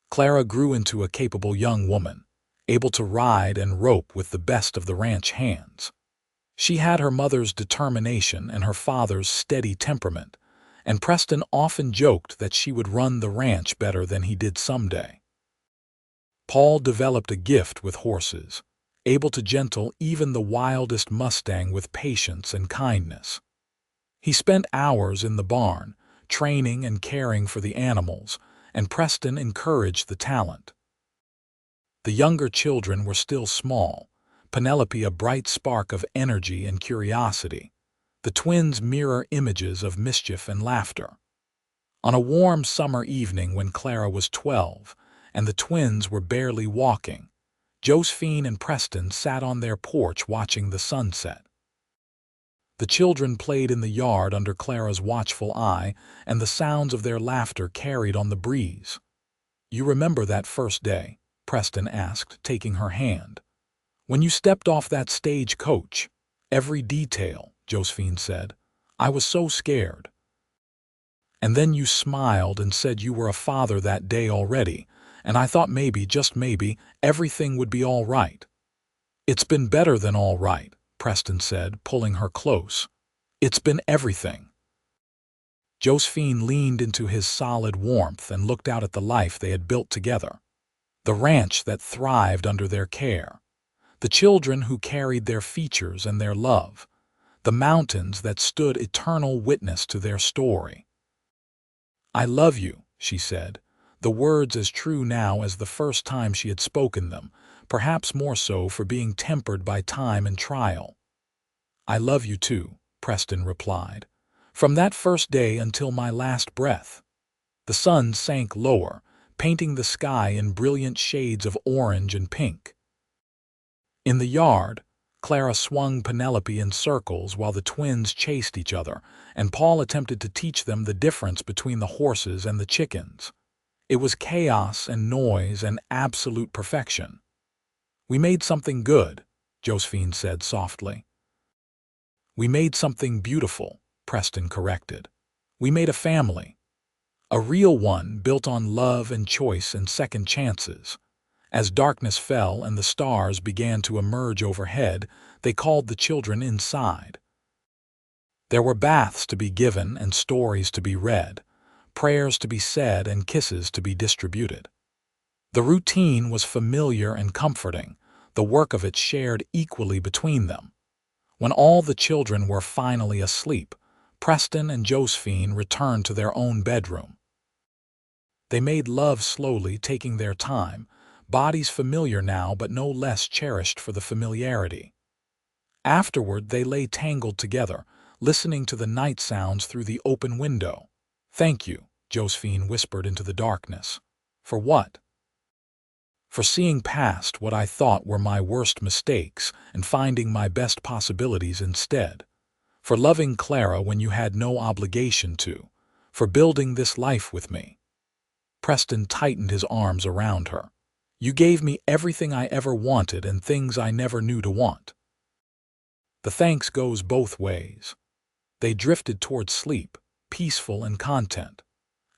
Clara grew into a capable young woman, able to ride and rope with the best of the ranch hands. She had her mother's determination and her father's steady temperament, and Preston often joked that she would run the ranch better than he did someday. Paul developed a gift with horses, able to gentle even the wildest Mustang with patience and kindness. He spent hours in the barn, training and caring for the animals, and Preston encouraged the talent. The younger children were still small, Penelope a bright spark of energy and curiosity, the twins mirror images of mischief and laughter. On a warm summer evening when Clara was 12 and the twins were barely walking, Josephine and Preston sat on their porch watching the sunset. The children played in the yard under Clara's watchful eye, and the sounds of their laughter carried on the breeze. "You remember that first day?" Preston asked, taking her hand. "When you stepped off that stage coach?" "Every detail," Josephine said. "I was so scared." "And then you smiled and said you were a father that day already, and I thought maybe, just maybe, everything would be all right." "It's been better than all right," Preston said, pulling her close. "It's been everything." Josephine leaned into his solid warmth and looked out at the life they had built together. The ranch that thrived under their care. The children who carried their features and their love. The mountains that stood eternal witness to their story. "I love you," she said, the words as true now as the first time she had spoken them, perhaps more so for being tempered by time and trial. "I love you too," Preston replied, "from that first day until my last breath." The sun sank lower, painting the sky in brilliant shades of orange and pink. In the yard, Clara swung Penelope in circles while the twins chased each other, and Paul attempted to teach them the difference between the horses and the chickens. It was chaos and noise and absolute perfection. "We made something good," Josephine said softly. "We made something beautiful," Preston corrected. "We made a family. A real one built on love and choice and second chances." As darkness fell and the stars began to emerge overhead, they called the children inside. There were baths to be given and stories to be read, prayers to be said and kisses to be distributed. The routine was familiar and comforting, the work of it shared equally between them. When all the children were finally asleep, Preston and Josephine returned to their own bedroom. They made love slowly, taking their time, bodies familiar now but no less cherished for the familiarity. Afterward they lay tangled together, listening to the night sounds through the open window. "Thank you," Josephine whispered into the darkness. "For what?" "For seeing past what I thought were my worst mistakes and finding my best possibilities instead. For loving Clara when you had no obligation to. For building this life with me." Preston tightened his arms around her. "You gave me everything I ever wanted and things I never knew to want." The thanks goes both ways. They drifted toward sleep, peaceful and content.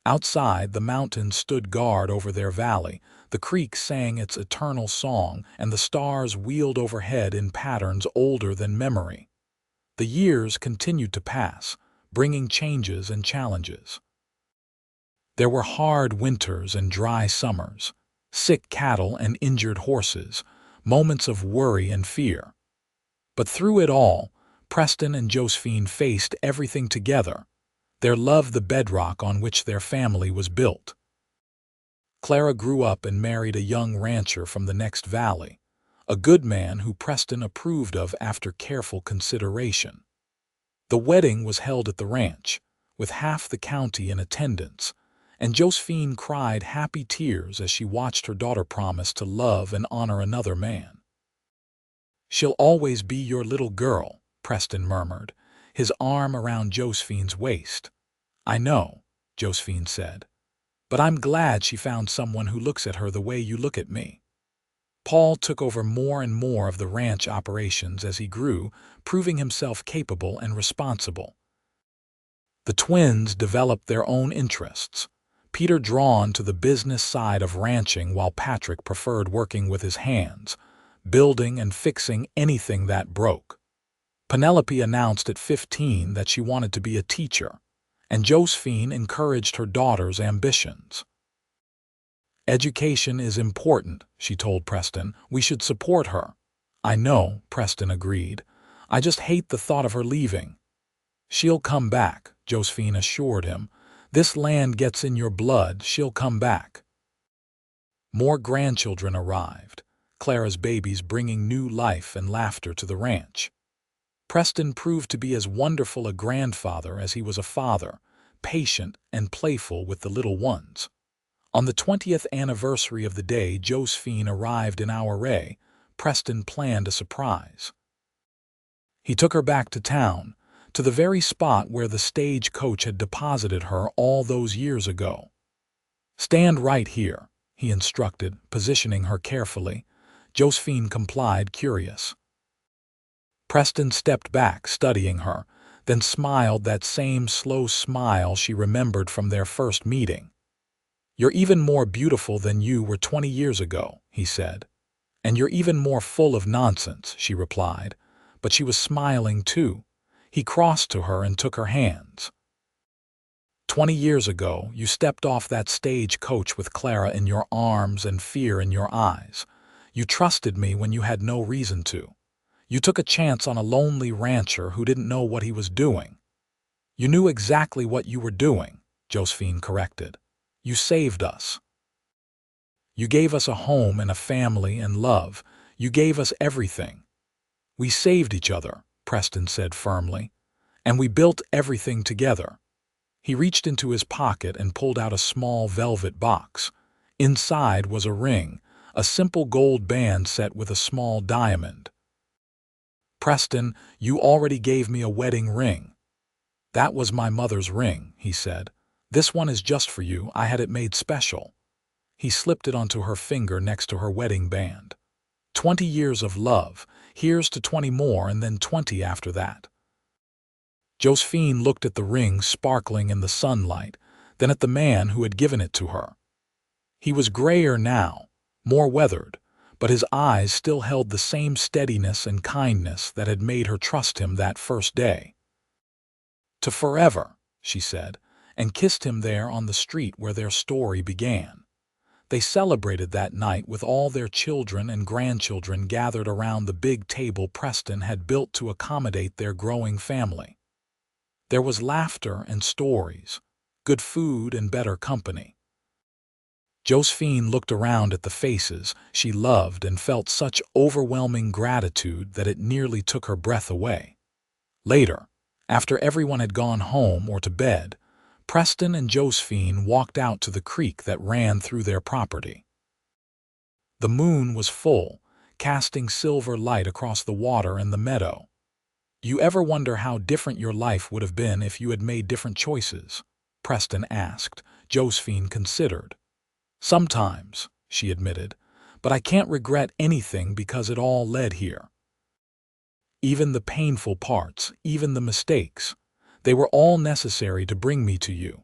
Outside, the mountains stood guard over their valley, the creek sang its eternal song, and the stars wheeled overhead in patterns older than memory. The years continued to pass, bringing changes and challenges. There were hard winters and dry summers, sick cattle and injured horses, moments of worry and fear. But through it all, Preston and Josephine faced everything together, their love the bedrock on which their family was built. Clara grew up and married a young rancher from the next valley, a good man who Preston approved of after careful consideration. The wedding was held at the ranch, with half the county in attendance, and Josephine cried happy tears as she watched her daughter promise to love and honor another man. "She'll always be your little girl," Preston murmured, his arm around Josephine's waist. "I know," Josephine said, "but I'm glad she found someone who looks at her the way you look at me." Paul took over more and more of the ranch operations as he grew, proving himself capable and responsible. The twins developed their own interests, Peter drawn to the business side of ranching while Patrick preferred working with his hands, building and fixing anything that broke. Penelope announced at 15 that she wanted to be a teacher, and Josephine encouraged her daughter's ambitions. "Education is important," she told Preston. "We should support her." "I know," Preston agreed. "I just hate the thought of her leaving." "She'll come back," Josephine assured him. "This land gets in your blood, she'll come back." More grandchildren arrived, Clara's babies bringing new life and laughter to the ranch. Preston proved to be as wonderful a grandfather as he was a father, patient and playful with the little ones. On the 20th anniversary of the day Josephine arrived in Ouray, Preston planned a surprise. He took her back to town, to the very spot where the stagecoach had deposited her all those years ago. "Stand right here," he instructed, positioning her carefully. Josephine complied, curious. Preston stepped back, studying her, then smiled that same slow smile she remembered from their first meeting. "You're even more beautiful than you were 20 years ago," he said. "And you're even more full of nonsense," she replied, but she was smiling too. He crossed to her and took her hands. "20 years ago, you stepped off that stagecoach with Clara in your arms and fear in your eyes. You trusted me when you had no reason to. You took a chance on a lonely rancher who didn't know what he was doing." "You knew exactly what you were doing," Josephine corrected. "You saved us. You gave us a home and a family and love. You gave us everything." "We saved each other," Preston said firmly, "and we built everything together." He reached into his pocket and pulled out a small velvet box. Inside was a ring, a simple gold band set with a small diamond. "Preston, you already gave me a wedding ring." "That was my mother's ring," he said. "This one is just for you. I had it made special." He slipped it onto her finger next to her wedding band. 20 years of love. Here's to 20 more and then 20 after that." Josephine looked at the ring sparkling in the sunlight, then at the man who had given it to her. He was grayer now, more weathered, but his eyes still held the same steadiness and kindness that had made her trust him that first day. "To forever," she said, and kissed him there on the street where their story began. They celebrated that night with all their children and grandchildren gathered around the big table Preston had built to accommodate their growing family. There was laughter and stories, good food and better company. Josephine looked around at the faces she loved and felt such overwhelming gratitude that it nearly took her breath away. Later, after everyone had gone home or to bed, Preston and Josephine walked out to the creek that ran through their property. The moon was full, casting silver light across the water and the meadow. "You ever wonder how different your life would have been if you had made different choices?" Preston asked. Josephine considered. "Sometimes," she admitted, "but I can't regret anything because it all led here. Even the painful parts, even the mistakes. They were all necessary to bring me to you."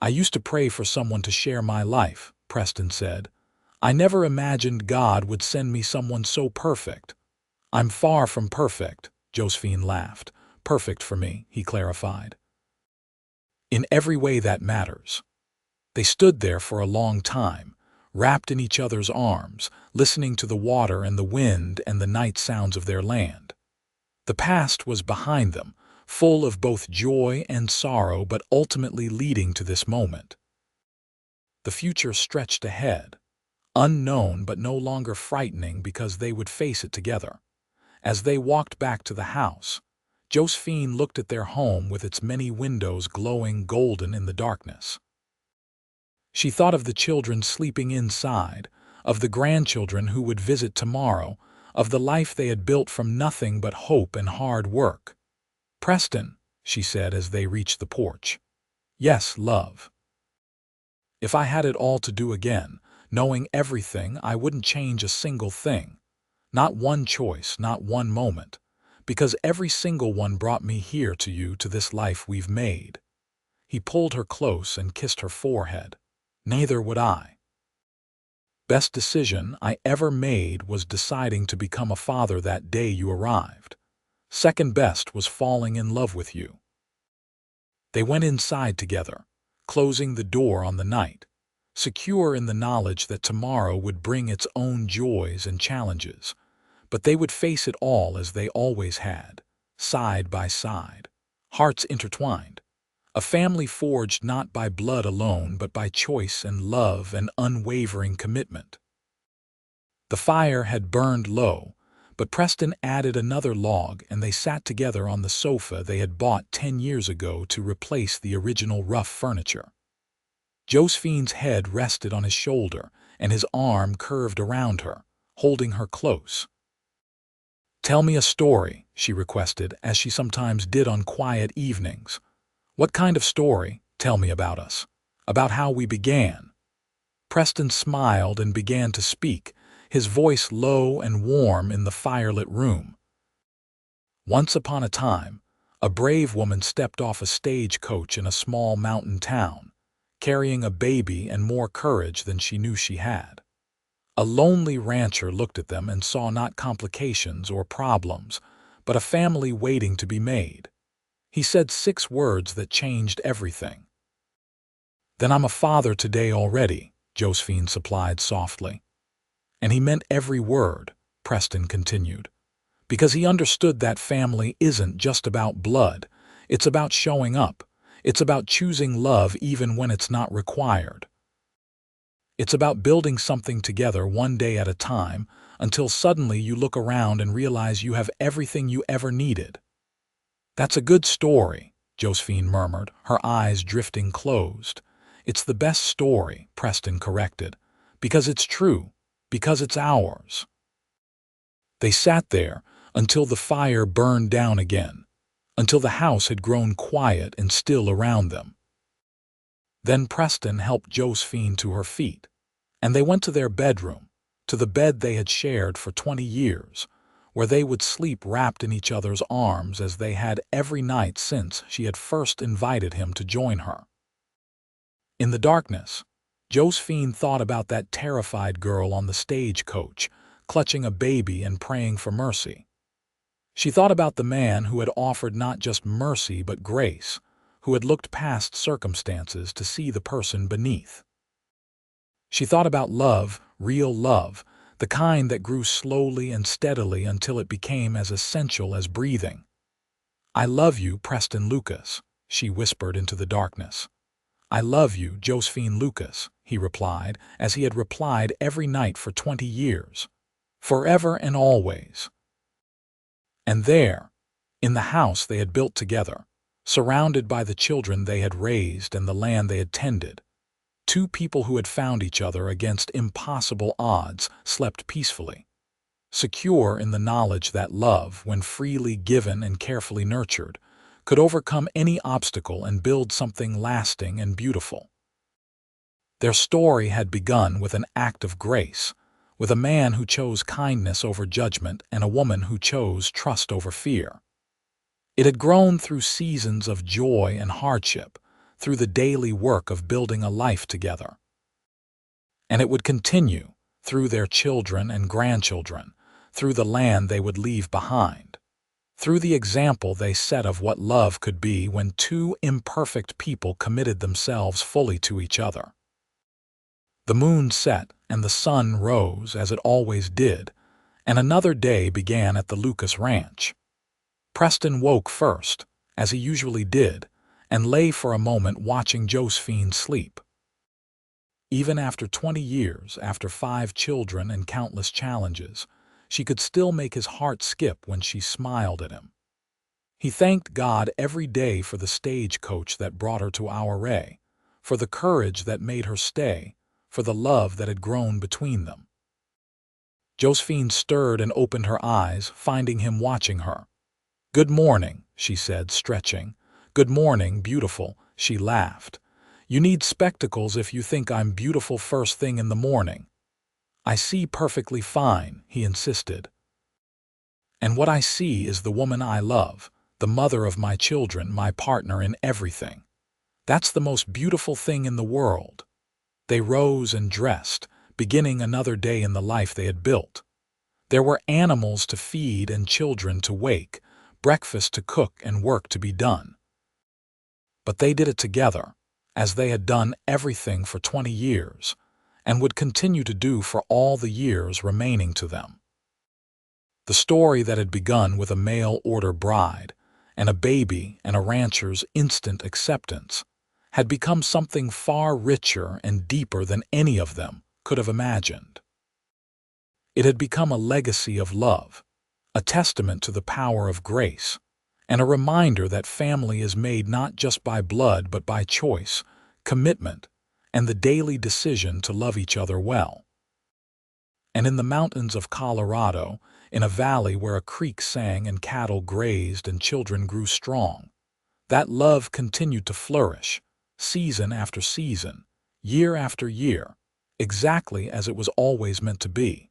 "I used to pray for someone to share my life," Preston said. "I never imagined God would send me someone so perfect." "I'm far from perfect," Josephine laughed. "Perfect for me," he clarified. "In every way that matters." They stood there for a long time, wrapped in each other's arms, listening to the water and the wind and the night sounds of their land. The past was behind them, full of both joy and sorrow, but ultimately leading to this moment. The future stretched ahead, unknown but no longer frightening because they would face it together. As they walked back to the house, Josephine looked at their home with its many windows glowing golden in the darkness. She thought of the children sleeping inside, of the grandchildren who would visit tomorrow, of the life they had built from nothing but hope and hard work. "Preston," she said as they reached the porch. "Yes, love. If I had it all to do again, knowing everything, I wouldn't change a single thing. Not one choice, not one moment. Because every single one brought me here to you, to this life we've made." He pulled her close and kissed her forehead. "Neither would I. Best decision I ever made was deciding to become a father that day you arrived. Second best was falling in love with you." They went inside together, closing the door on the night, secure in the knowledge that tomorrow would bring its own joys and challenges, but they would face it all as they always had, side by side, hearts intertwined, a family forged not by blood alone but by choice and love and unwavering commitment. The fire had burned low, but Preston added another log and they sat together on the sofa they had bought 10 years ago to replace the original rough furniture. Josephine's head rested on his shoulder and his arm curved around her, holding her close. "Tell me a story," she requested, as she sometimes did on quiet evenings. "What kind of story? Tell me about us. About how we began." Preston smiled and began to speak, his voice low and warm in the firelit room. "Once upon a time, a brave woman stepped off a stagecoach in a small mountain town, carrying a baby and more courage than she knew she had. A lonely rancher looked at them and saw not complications or problems, but a family waiting to be made. He said 6 words that changed everything. 'Then I'm a father today already,' Josephine supplied softly. And he meant every word," Preston continued, "because he understood that family isn't just about blood, it's about showing up, it's about choosing love even when it's not required. It's about building something together one day at a time until suddenly you look around and realize you have everything you ever needed." "That's a good story," Josephine murmured, her eyes drifting closed. "It's the best story," Preston corrected, "because it's true, because it's ours." They sat there until the fire burned down again, until the house had grown quiet and still around them. Then Preston helped Josephine to her feet, and they went to their bedroom, to the bed they had shared for 20 years, where they would sleep wrapped in each other's arms as they had every night since she had first invited him to join her. In the darkness, Josephine thought about that terrified girl on the stagecoach, clutching a baby and praying for mercy. She thought about the man who had offered not just mercy but grace, who had looked past circumstances to see the person beneath. She thought about love, real love, the kind that grew slowly and steadily until it became as essential as breathing. "I love you, Preston Lucas," she whispered into the darkness. "I love you, Josephine Lucas," he replied, as he had replied every night for 20 years. Forever and always. And there, in the house they had built together, surrounded by the children they had raised and the land they had tended, 2 people who had found each other against impossible odds slept peacefully, secure in the knowledge that love, when freely given and carefully nurtured, could overcome any obstacle and build something lasting and beautiful. Their story had begun with an act of grace, with a man who chose kindness over judgment and a woman who chose trust over fear. It had grown through seasons of joy and hardship, through the daily work of building a life together. And it would continue through their children and grandchildren, through the land they would leave behind, through the example they set of what love could be when 2 imperfect people committed themselves fully to each other. The moon set and the sun rose as it always did, and another day began at the Lucas ranch. Preston woke first, as he usually did, and lay for a moment watching Josephine sleep. Even after 20 years, after 5 children and countless challenges, she could still make his heart skip when she smiled at him. He thanked God every day for the stagecoach that brought her to Ouray, for the courage that made her stay, for the love that had grown between them. Josephine stirred and opened her eyes, finding him watching her. "Good morning," she said, stretching. "Good morning, beautiful," she laughed. "You need spectacles if you think I'm beautiful first thing in the morning." "I see perfectly fine," he insisted. "And what I see is the woman I love, the mother of my children, my partner in everything. That's the most beautiful thing in the world." They rose and dressed, beginning another day in the life they had built. There were animals to feed and children to wake, breakfast to cook and work to be done. But they did it together, as they had done everything for 20 years, and would continue to do for all the years remaining to them. The story that had begun with a mail-order bride, and a baby and a rancher's instant acceptance, had become something far richer and deeper than any of them could have imagined. It had become a legacy of love, a testament to the power of grace, and a reminder that family is made not just by blood but by choice, commitment, and the daily decision to love each other well. And in the mountains of Colorado, in a valley where a creek sang and cattle grazed and children grew strong, that love continued to flourish, season after season, year after year, exactly as it was always meant to be.